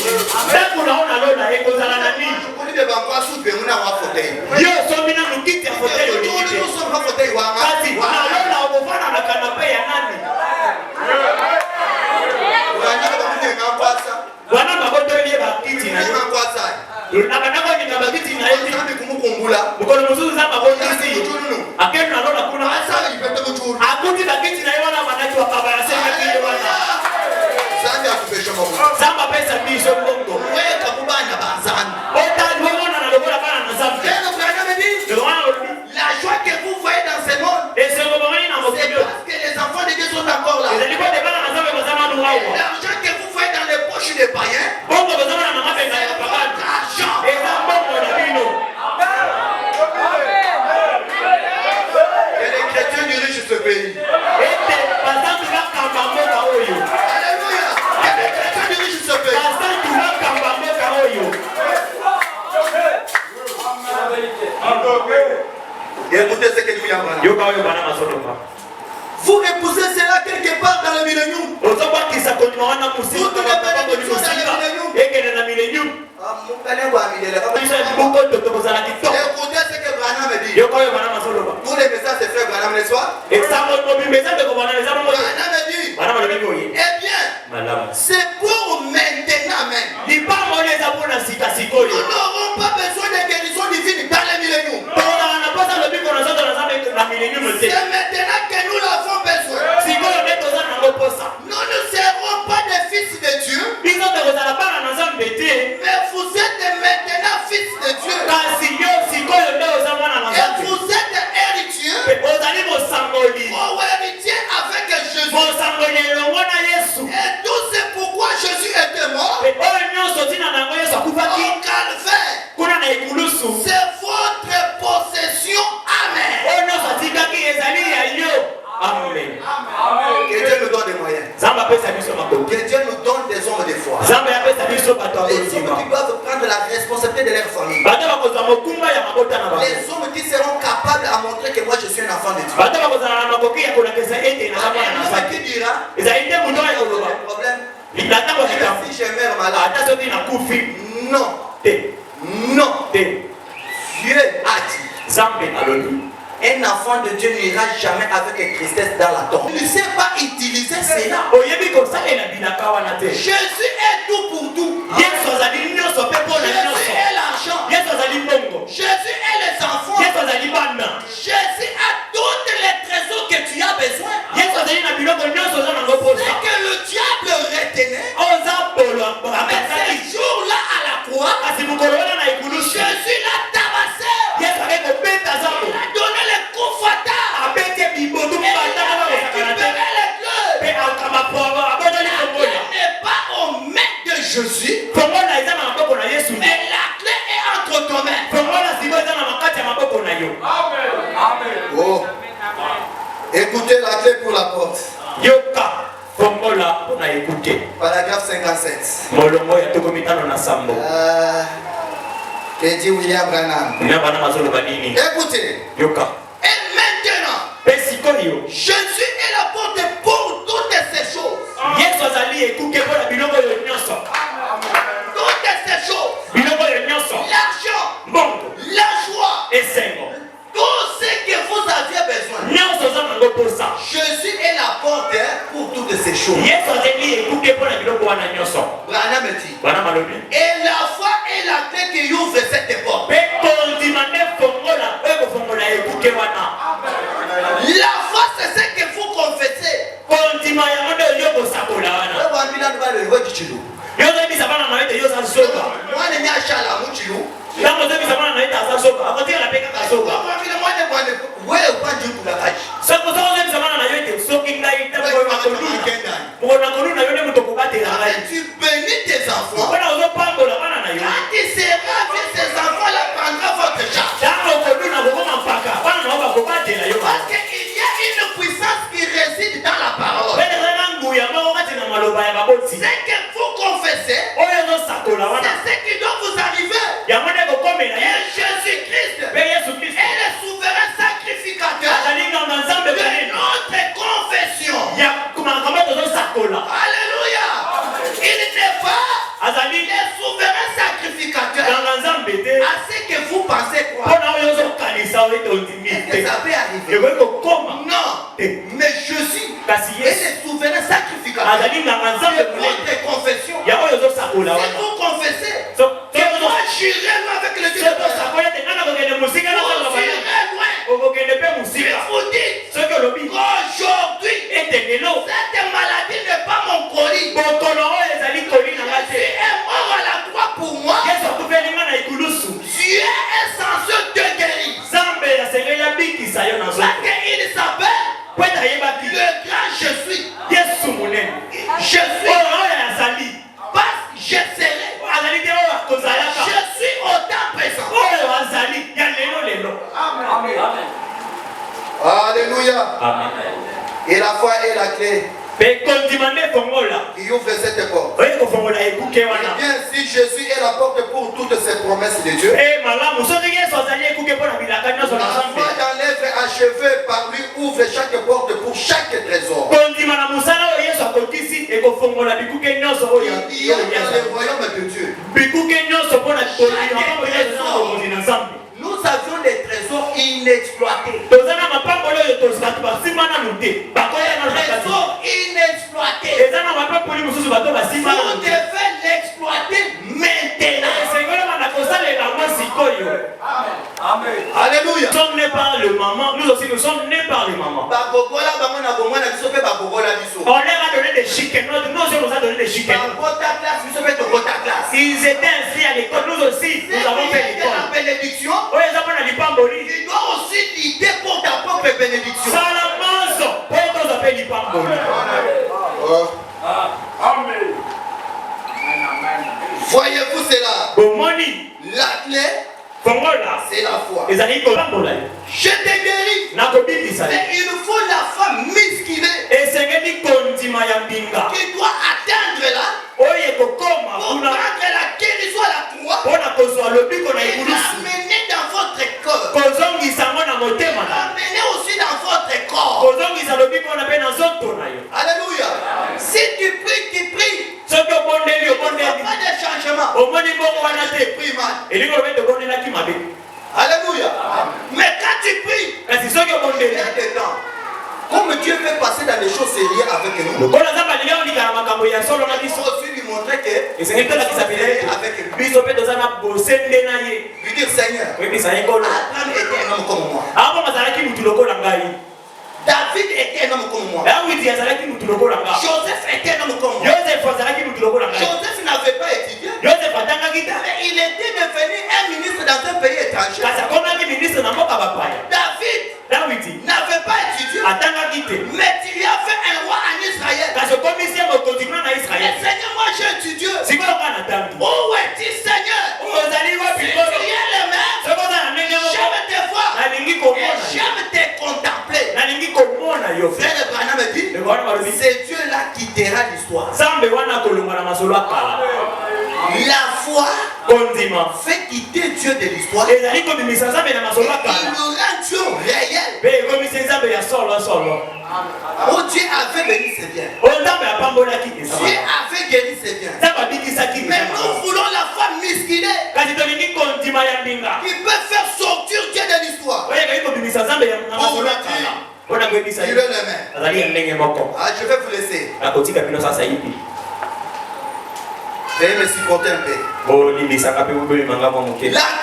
ndenge unaona lola ekozala na nini Kuni de bakwa supe muna wa fauteuil. yo osomi nanu kiti ya fotel Tunu olingi te nous sommes wa fauteuil wa nga. kasi na lola okofana na kanape ya nani Branham bamune ngakwasa. wana babotoli ye bakiti na yo Ngakwasa. nakandako olinga bakiti na ye ti Nzambe kumukumbula. mokolo mosusu za Nzambe babotisi kuchunu. akenu na lola kuna Asala ipete kuchunu. akuti bakiti na ye wana manaki wakaba yasengaki ye wana Nzambe akupesha mabudu. zamba apesa biso mbongo Weka kubana bazana. otali bomona na lokola bana na zambe Tena Branham dit, wana olobi la joie que vous voyez dans ce monde, esengo bomani na c'est mokili oyo parce que les enfants de Dieu sont encore là. ezali kote bana na zambe baza manu awa L'argent que vous voyez dans les poches des païens, bongo bazomona na mabenga ya c'est pakati votre argent. eza mbongo na bino Écoutez ce que nous y avons. yoka oyo bana masoloba Vous repoussez cela quelque part dans le millénium. ozobakisa kondima wana Toutes les bénédictions dans le millénium. ekende na milenium Écoutez ce que Branham dit. yoka oyo bana masoloba Tous les messages de frère Branham, n'est-ce pas? esango mobimba eza ndeko bana eza momo Branham dit. bana balobi boye Eh bien, malamu c'est pour maintenant même. lipango oyo eza mpona sika Nous sikoyo n'aurons pas besoin de guérison divine dans le millénium. tozala na posa lobiko na zoto na nzambe na milenium te C'est maintenant que nous l'avons besoin. sikoyo nde toza nango posa Nous ne serons pas des fils de Dieu, biso tokozala bana na nzambe te mais vous êtes maintenant fils de Dieu. kasi yo sikoyo nde oza mwana na Et nzambe vous êtes héritiers, Pe ozali mosangoli co-héritiers avec Jésus. mosangoli elongo na yesu Et tout c'est pourquoi Jésus était mort Pe oyo nyonso ntina na yango yesu akufaki au calvaire. kuna na ekulusu C'est votre possession. Amen. oyo nyonso atikaki ezali ya yo amen Que Dieu nous donne des moyens. nzambe apesa biso makoki Que Dieu nous donne des hommes de foi. nzambe apesa biso bato ya Les hommes kotima qui doivent prendre la responsabilité de leur famille. bato bakozala mokumba ya mabota na bango Les hommes qui seront capables à montrer que moi je suis un enfant de Dieu. bato bakozala na makoki ya kolakisa ete naza mwana na Amen. nzambe Qui dira? ezali nde moto oyo koloba Le problème. na ntango likambo Si je meurs malade. ata soki nakufi Non. te Non. te Dieu a dit. nzambe alobi Un enfant de Dieu n'ira jamais avec tristesse dans la tombe. Il ne sait pas utiliser cela. oyebi kosalela bilaka wana te Jésus est tout pour tout. yesu azali nyonso mpe mpona Jésus nyonso est l'argent. yesu azali mbongo Jésus est les enfants. yesu azali bana Jésus a tous les trésors que tu as besoin. yesu azali na biloko nyonso oza nango C'est posa que le diable retenait. oza bolo Mais akasaki ce jour-là à la croix, kasi mokolo wana na ekulusu Jésus l'a tabassé. yesu ake kobeta Il zambo a donné le coup fatal. abeti bibotu Et il bataka a bakosakana te récupéré les clés. mpe akama poavo abotoli La kongola clé n'est pas aux mains de Jésus, kongola eza na maboko na yesu te mais la clé est entre tes mains. kongola siko eza na makati ya maboko na yo Oh. Écoutez la clé pour la porte. yoka kongola mpona ekute Paragraphe 57. molongo ya toko mitano na sambo Que dit William Branham. ina bana bazoloba nini Écoutez. yoka Et maintenant, mpe sikoyo Jésus est la porte pour toutes ces choses. yesu azali ekuke mpona biloko oyo nyonso Toutes ces choses. biloko oyo nyonso L'argent, mbongo la joie, esengo tout ce que vous aviez besoin. nyonso oza nango posa Jésus est la porte pour toutes ces choses. yesu azali ekuke mpona biloko wana nyonso Branham dit. bana malobi Et la foi est la clé qui ouvre cette porte. mpe kondima nde fongola oyo kofongola ekuke wana La foi, c'est ce que vous confessez. kondima yango nde oyo kosakola wana yozobisa bana na ete yoza soka ntango ozobisa bana na ete aza soka akotikala mpe kaka soka soki ozobisa bana na yo ete soki ngai mokolo na koluna yo nde moto kobatela ngai Tu bénis tes enfants. mpona ozopambola bana na yo Quand il sera avec ces enfants-là, prendra votre charge. ntango okoluna kokoma mpaka bana na yo bakobatela yo Parce qu'il y a une puissance qui réside dans la parole. mpe ezaka nguya moko kati na maloba ya baboti Ce que vous confessez, oyo ezosakola wana c'est ce qui doit vous arriver. yango nde kokomela Et ye Jésus-Christ mpe yesu kristo est le souverain sacrificateur azali nganga nzambe de monene notre confession. ya makambo tozosakola Alléluia. Il n'est pas azali le souverain sacrificateur nganga nzambe te à ce que vous pensez quoi. mpona oyo ozokanisa oyo ete ondimi Est-ce que te ça peut arriver? ekoki kokoma Non. te Mais Jésus kasi est yesu le souverain sacrificateur azali nganga nzambe de monene votre confession. ya oyo ozosakola Si wana vous confessez que soki moi j'irai loin avec le Dieu de Abraham, osakola ete ngana kokende mosika vous naaa irez loin. okokende mpe Je mosika vous dis soki olobi qu'aujourd'hui, ete lelo cette maladie n'est pas mon colis. bokono oyo ezali koli na nga Jésus te est mort à la croix pour moi. yesu akufeli nga na ekulusu Dieu est censé te guérir. nzambe asengeli abikisa yo na Parce nzoto qu'il s'appelle po ete ayebaki le grand je suis. yesu monene Je suis. oyo azali Parce que je serai. azali te oyo akozalaka Je suis au temps présent. oyo azali ya lelo Alléluia. amen Et la foi est la clé mpe kondima nde fongola qui ouvre cette porte. oyo kofongola ekuke wana Bien, si Jésus est la porte pour toutes ces promesses de Dieu, mpe malamu soki yesu azali ekuke mpo na bilaka nyonso la na foi nzambe enlève y a dans le royaume de Dieu. Nous avions des trésors inexploités. Trésors inexploités. Vous devez l'exploiter maintenant. Amen. Alléluia. Nous sommes nés par le maman, nous aussi nous sommes nés par le maman. On leur a donné des chicken, nous aussi on nous a donné des chicken. Ils étaient ainsi à l'école, nous aussi nous avons fait l'école. Bénédiction. Tu dois aussi l'idée pour ta propre bénédiction. Amen. Voyez-vous cela? La clé, c'est la foi. Je t'ai guéri. Mais il faut la femme musculée qui doit atteindre là pour prendre la guérison à la croix et l'amener dans votre cœur. L'amener aussi dans votre corps. Alléluia. Si tu pries, tu pries. Il n'y a pas de changement. Prie mal. Alléluia. Mais quand tu pries, il y a des temps. Comme Dieu fait passer dans les choses sérieuses avec nous, il faut aussi lui montrer que c'est avec lui. Lui dire Seigneur, Abraham était un homme comme moi. David était un homme comme moi. Joseph était un homme comme moi. Joseph n'avait pas étudié, mais il était devenu un ministre dans un pays étranger. David n'avait pas étudié, mais il y a fait un roi en Israël. Et Seigneur, moi j'ai étudié. Où es-tu, Seigneur? Si tu es le même, j'aime te voir et j'aime te contempler. Frère Branham dit, c'est Dieu là qui dira l'histoire. La foi fait quitter Dieu de l'histoire. Il nous rend Dieu réel. Oh, Dieu avait béni ses biens. Dieu avait guéri ses biens. Mais nous voulons la femme musculée qui peut faire sortir Dieu de l'histoire. Il est le même. Ah, je vais vous laisser. Veuillez me supporter un peu. La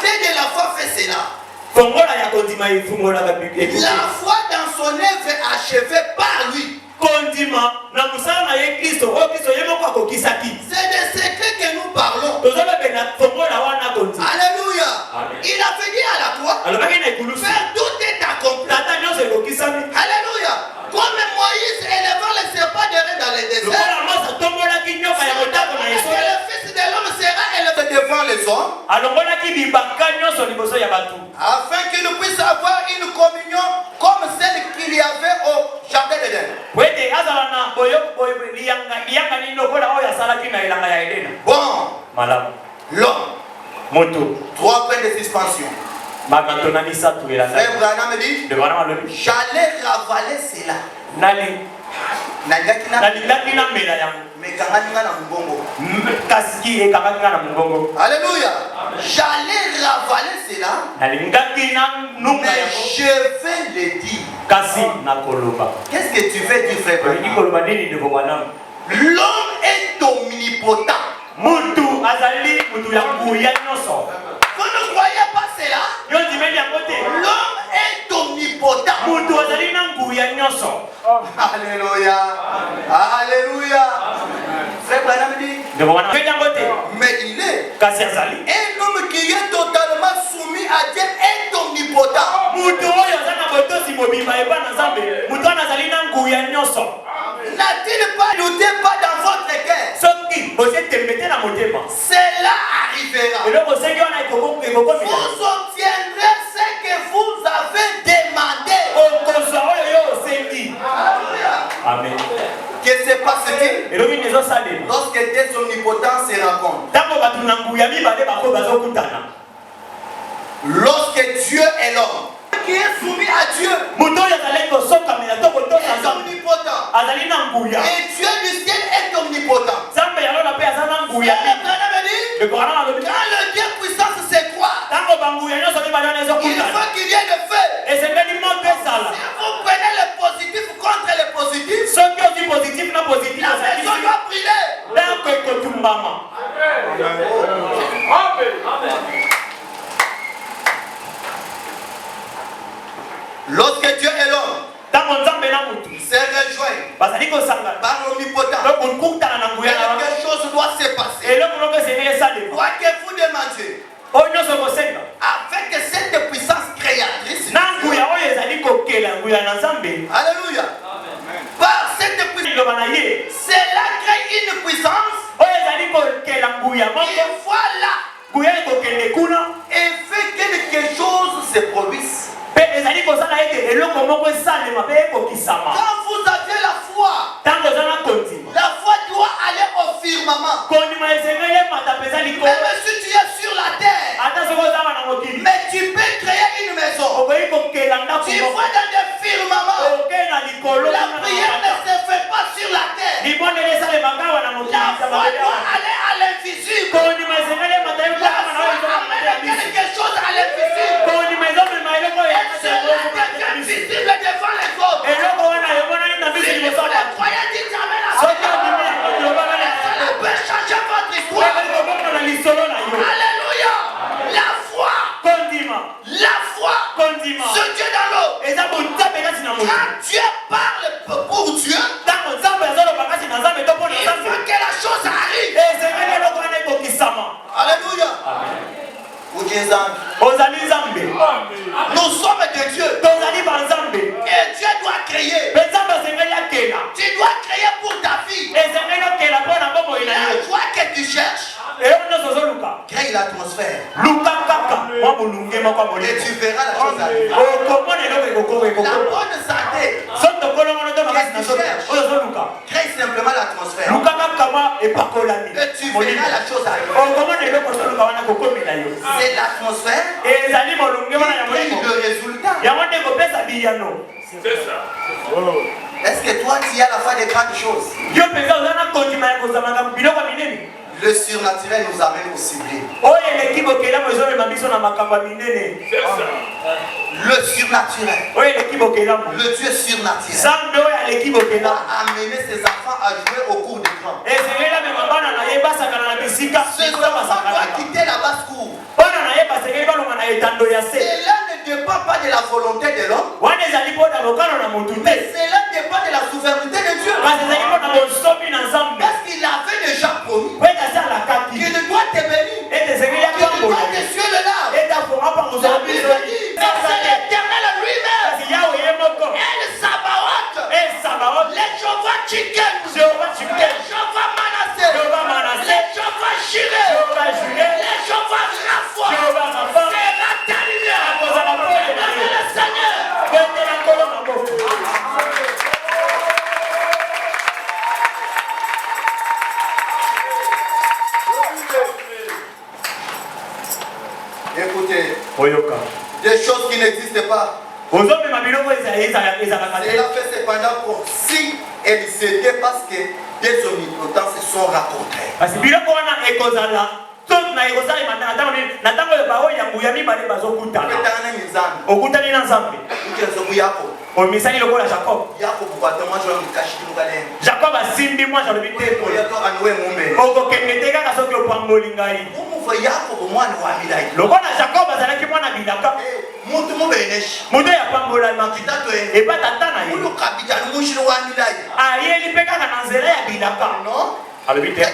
clé de la foi fait cela. La foi dans son œuvre achevée par lui. C'est des secrets que nous parlons. Alléluia. Il a dit à la croix, faire tout est accompli. Alléluia. Comme Moïse élevant le serpent de dans le désert, le Fils de l'homme sera élevé devant les hommes, afin qu'il puisse avoir une communion comme celle qu'il y avait au jardin d'Éden. Bon, l'homme, 3 points de suspension. Frère Branham dit, j'allais ravaler cela. Alléluia. J'allais ravaler cela, mais je vais le dire. Qu'est-ce que tu veux dire, frère Branham? L'homme est omnipotent. Vous ne croyez pas cela? L'homme est omnipotent. Alléluia. Alléluia. Frère Branham dit, mais il est un homme qui est totalement soumis à Dieu, est omnipotent. N'a-t-il pas douté pas dans votre cœur? Cela arrivera. Vous obtiendrez ce que vous avez demandé. Amen. Qu'est-ce qui se passe-t-il lorsque des omnipotents se rencontrent? Lorsque Dieu est l'homme qui est soumis à Dieu, est omnipotent. Et Dieu du ciel est omnipotent. Quand le Dieu puissance c'est quoi? Il faut qu'il y ait le feu. Si vous prenez le positif contre le positif, la maison doit brûler. Lorsque Dieu et l'homme se rejoignent par l'omnipotent, quelque chose doit se passer. Quoi que vous demandiez, avec cette puissance créatrice, alléluia, par cette puissance, cela crée une puissance, et voilà, et fait quelque chose se produise. Quand vous avez la foi doit aller au firmament. Même si tu es sur la terre, mais tu peux créer une maison. Tu vois dans des firmaments. La prière ne se fait pas sur la terre. La foi doit aller à l'invisible. La foi amène quelque chose à l'invisible. C'est la visible devant les autres. Si vous les croyez, dites amen à ça. Ça peut changer votre histoire. Alléluia. La foi. Ce Dieu dans l'eau. Quand Dieu parle pour Dieu, il faut que la chose arrive. Alléluia. Nous sommes de Dieu. Et Dieu doit créer. Tu dois créer pour ta vie. La joie que tu cherches. Crée l'atmosphère. Et tu verras la chose arriver. La bonne santé. Qu'est-ce que tu cherches? Crée simplement l'atmosphère. Et tu verras la chose arriver. C'est l'atmosphère qui crée le résultat. C'est ça. Est-ce que toi tu as la foi des grandes choses? Le surnaturel nous amène au sublime. C'est ça. Le surnaturel, le Dieu surnaturel va amener ses enfants à jouer au cours d'écran. Ces enfants doivent quitter la basse-cour. Cela ne dépend pas de la volonté de l'homme, mais cela dépend de la souveraineté de Dieu. Parce qu'il avait déjà promis qu'il doit te bénir, qu'il doit te suivre le large. C'est l'Éternel lui-même. El Sabaoth, les Jéhovah Chicken, les Jéhovah Manasseh, les Jéhovah Jireh, les Jéhovah Rapha, sera terminé. Le Seigneur. Écoutez, des choses qui n'existent pas. Cela fait cependant pour si elles étaient parce que des omnipotents se sont rencontrés. Jacob a simbi moi je le bité. Lokola Jacob azalaki mwana bilaka. Mutu ya pambola makitato e ba tata na ye. Ayeli pe kaka na nzela ya bilaka. Alobite.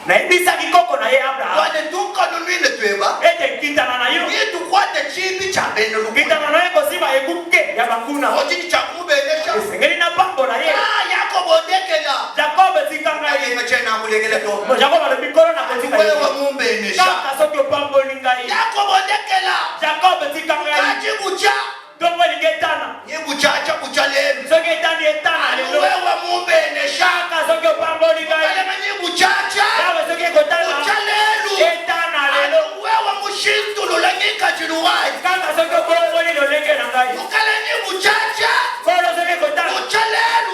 Na ibisa kikoko na ye Abraham. Ete kitana na yo. Kitana na ye kosima ekuke ya banguna. Esengeli na pambola ye. Jacob zikanga ye. Jacob alobikolo na kotika ye. Kaka soki opamboli ngai. Jacob zikanga ye. Dongo lingetana. Soki etani etana lelo. Kaka soki opamboli ngai. Yawe soki ekotana. Etana lelo. Kaka soki opamboli lolenge na ngai. Kolo soki ekotana.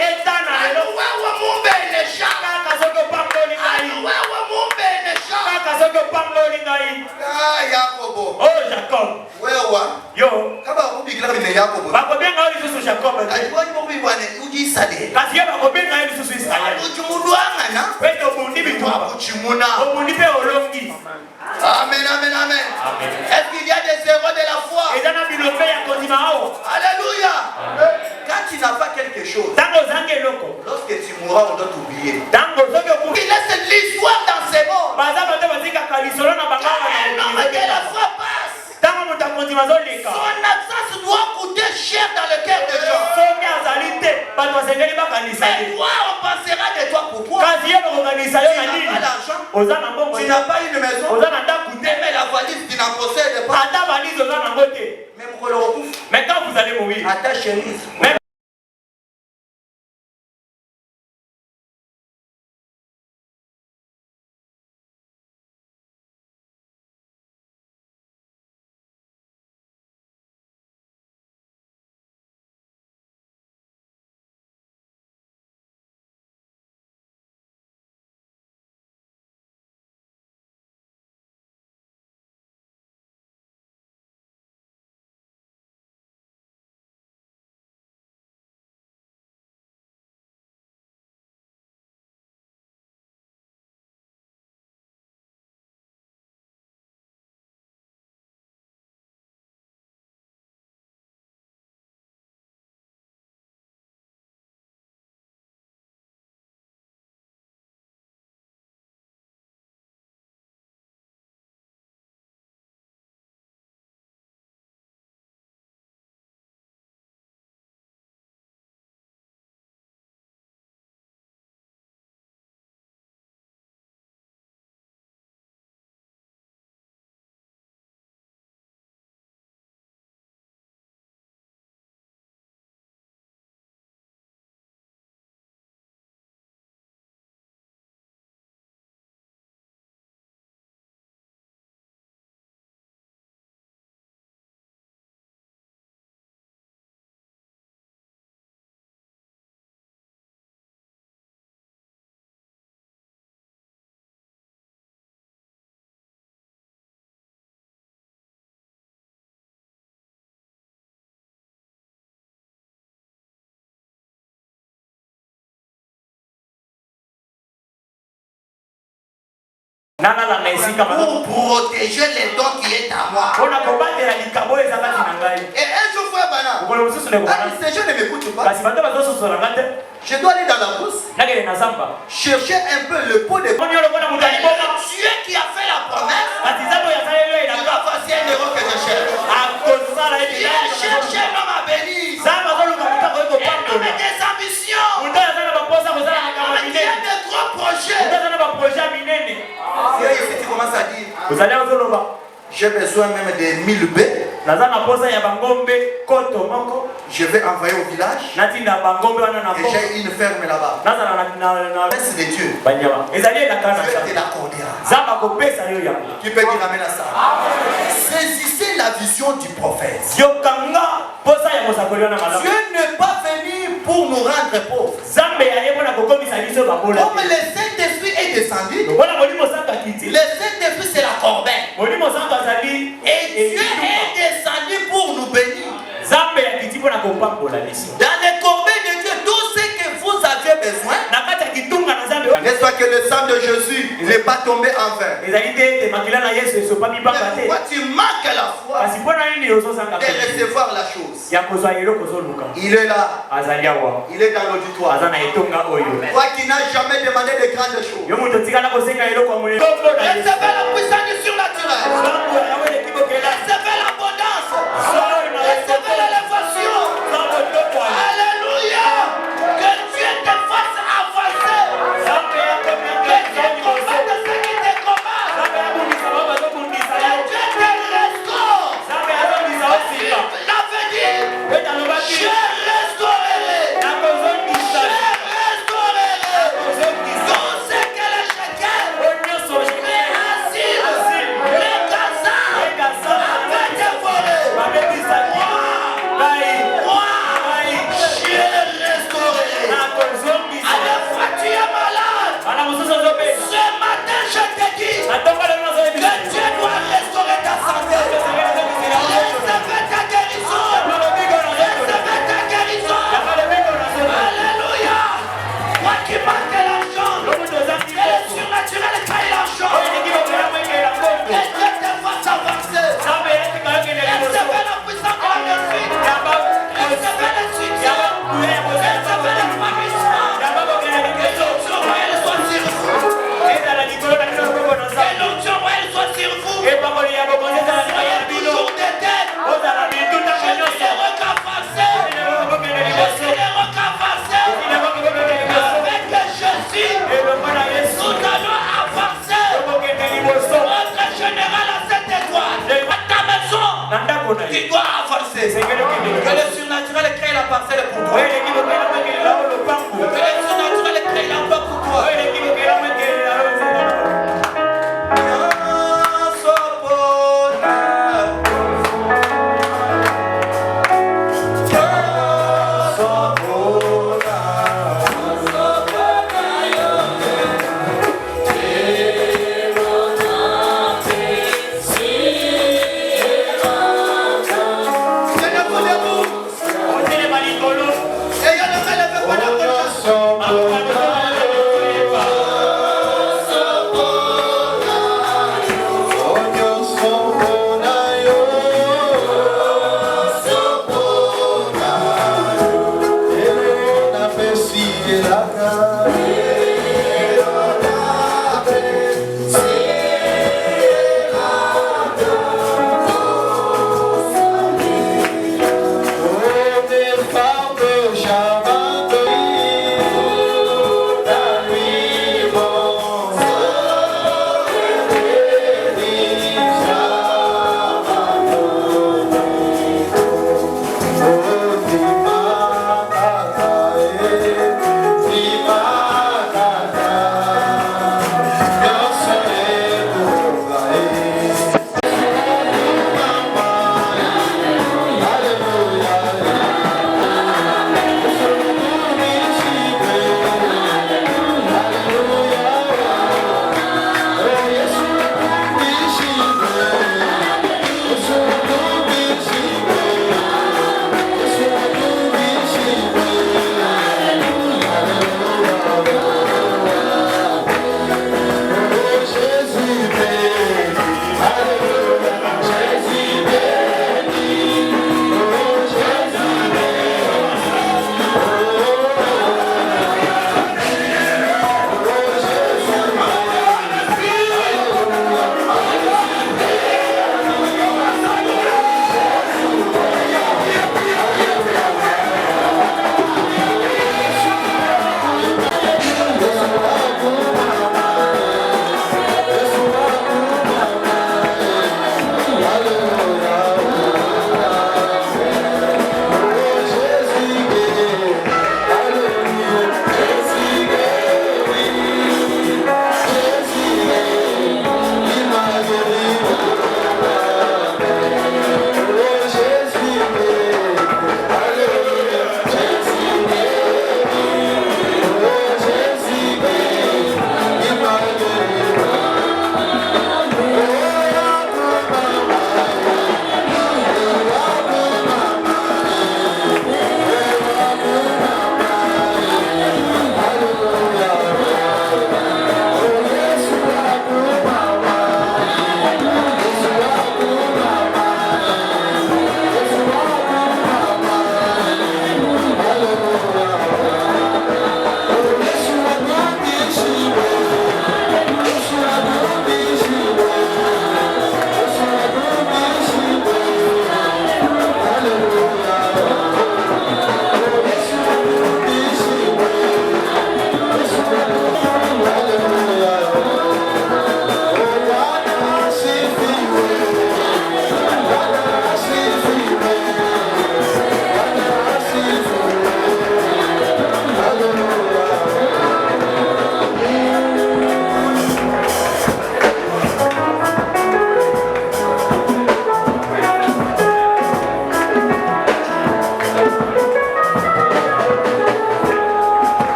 Etana lelo. Kaka soki opamboli ngai. Yakobo. Oh Jacob. Wewa. Yo. Kaba kubikila bine Yakobo. Bakobenga yo lisusu Jacob. Alikwani mubibwane uji Israel. Kasi ye bakobenga yo lisusu Israel. Uchumudwanga na. Pete obundi bitumba. Uchimuna. Obundi pe olongi. Amen, amen, amen. Est-ce qu'il y a des héros de la foi? Ezana bilobe ya kondima ao. Alléluia. Quand tu n'as pas quelque chose, Tango zange loko. lorsque tu mourras, on doit t'oublier. Tango zoke oku. Il laisse l'histoire dans ses mots. Baza bato batika kalisolo na bangawa Un na homme que la foi passe. Tango muta kondima zoleka. Son absence doit coûter cher dans le cœur des gens. Soki azali te bato basengeli bakanisa Mais ye. toi, on pensera de toi pourquoi? Kasi ye bakokanisa yo na Tu nini? n'as pas d'argent. Oza na mbongo Tu te. n'as pas une maison. Oza na ndaku te. Mais la valise, tu n'en possèdes pas. Ata valise oza nango te. Même pour le recouvre. Mais quand vous allez mourir, À ta chemise. même Pour protéger les dons qui est à moi. Et un jour, frère Bana, ces gens ne m'écoutent pas. Je dois aller dans la brousse, chercher un peu le pot de Dieu qui a fait la promesse. Voici un héros que je cherche. Viens chercher un homme à bénir. Avec des ambitions. Avec des gros projets. Si tu commences à dire, j'ai besoin même de 1000 baies. Je vais envoyer au village. Et j'ai une ferme là-bas. Merci de Dieu. Dieu te l'accordera. Tu peux dire amen à ça. Saisissez la vision du prophète. Dieu n'est pas venu pour nous rendre pauvres. Comme le Saint-Esprit est descendu, le Saint-Esprit c'est la corbeille. Et Dieu est descendu pour nous bénir. Dans les corbeilles de Dieu, tout ce que vous aviez besoin, n'est-ce pas que le sang de Jésus n'est pas tombé en vain? Pourquoi tu manques la foi de recevoir la chose? Il est là. Il est dans l'auditoire. Toi qui n'as jamais demandé de grandes choses, recevez la puissance du surnaturel. Recevez l'abondance. Recevez l'élévation. Alléluia. Que Dieu te fasse avancer. Que Dieu combatte ce qui te combat. Que Dieu te restaure. L'avenir. Je restaurerai. Je restaurerai. Tout ce que les chacun, les Asiles, les Gaza, Tu dois avancer. Que le surnaturel crée la parcelle pour toi. Que le surnaturel crée l'emploi pour toi.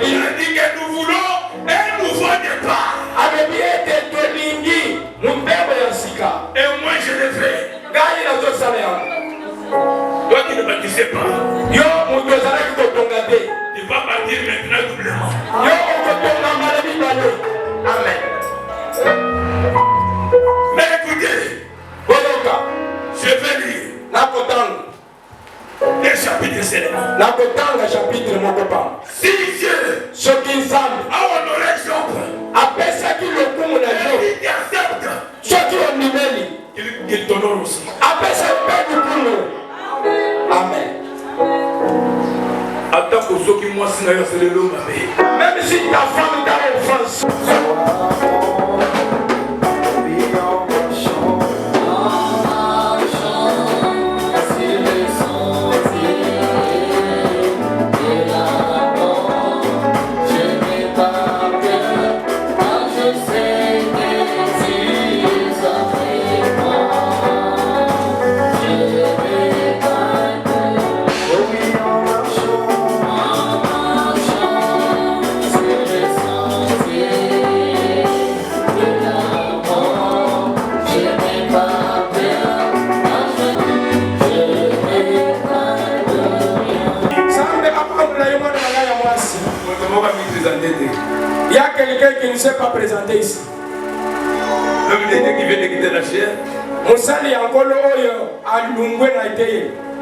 Il a dit que nous voulons un nouveau départ. Et moi je le fais. Toi qui ne bâtissais pas, tu vas partir maintenant doublement. Amen. Mais écoutez, je vais lire les chapitres seulement. Si Dieu a honoré Job, il accepte qu'il t'honore aussi. Amen. Même si ta femme t'a offensé. Il y a quelqu'un qui ne s'est pas présenté ici. L'homme d'été qui vient de quitter la chair.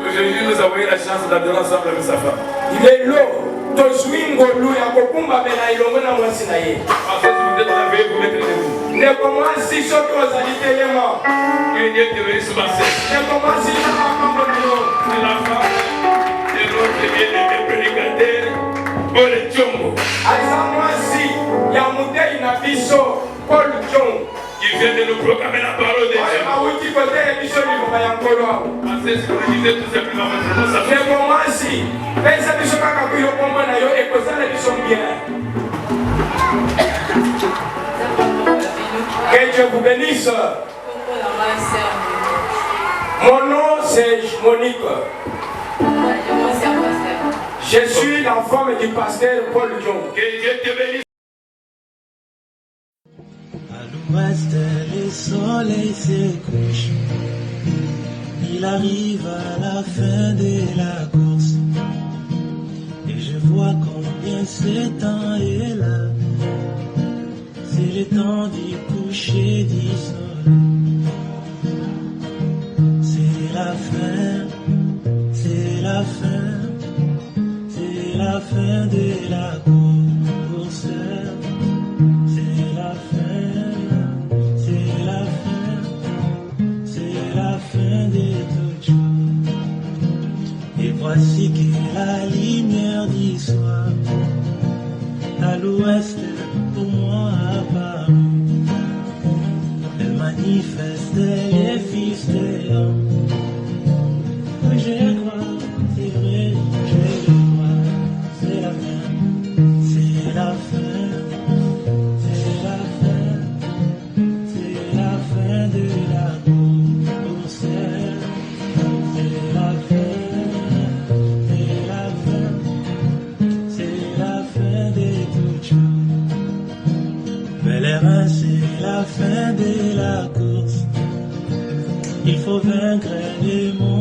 Aujourd'hui, nous avons eu la chance d'adorer ensemble avec sa femme. Il est là. Parce que si vous êtes la veille, vous mettez les mots. Il est devenu ce matin. C'est la femme de notre bien-aimé prédicateur, Paul Tchongo. Qui vient de nous proclamer la parole de Dieu. Parce que ce que nous disons tout simplement, que Dieu vous bénisse. Mon nom c'est Monique. Je suis la femme du pasteur Paul John. Que Dieu te bénisse. À l'ouest, le soleil se couche. Il arrive à la fin de la course. Et je vois combien ce temps est là. C'est le temps du coucher du soleil. C'est la fin, c'est la fin, c'est la fin de la course. C'est la fin, c'est la fin, c'est la fin de toute chose. Et voici que la lumière du soir à l'ouest pour moi apparu. Elle manifeste les fils de l'homme. Je crois, c'est vrai, je crois, c'est la fin, c'est la fin, c'est la fin, c'est la fin de la course. C'est la fin, c'est la fin, c'est la fin de toute chose. Pèlerin, c'est la fin de la course. Il faut vaincre les mots.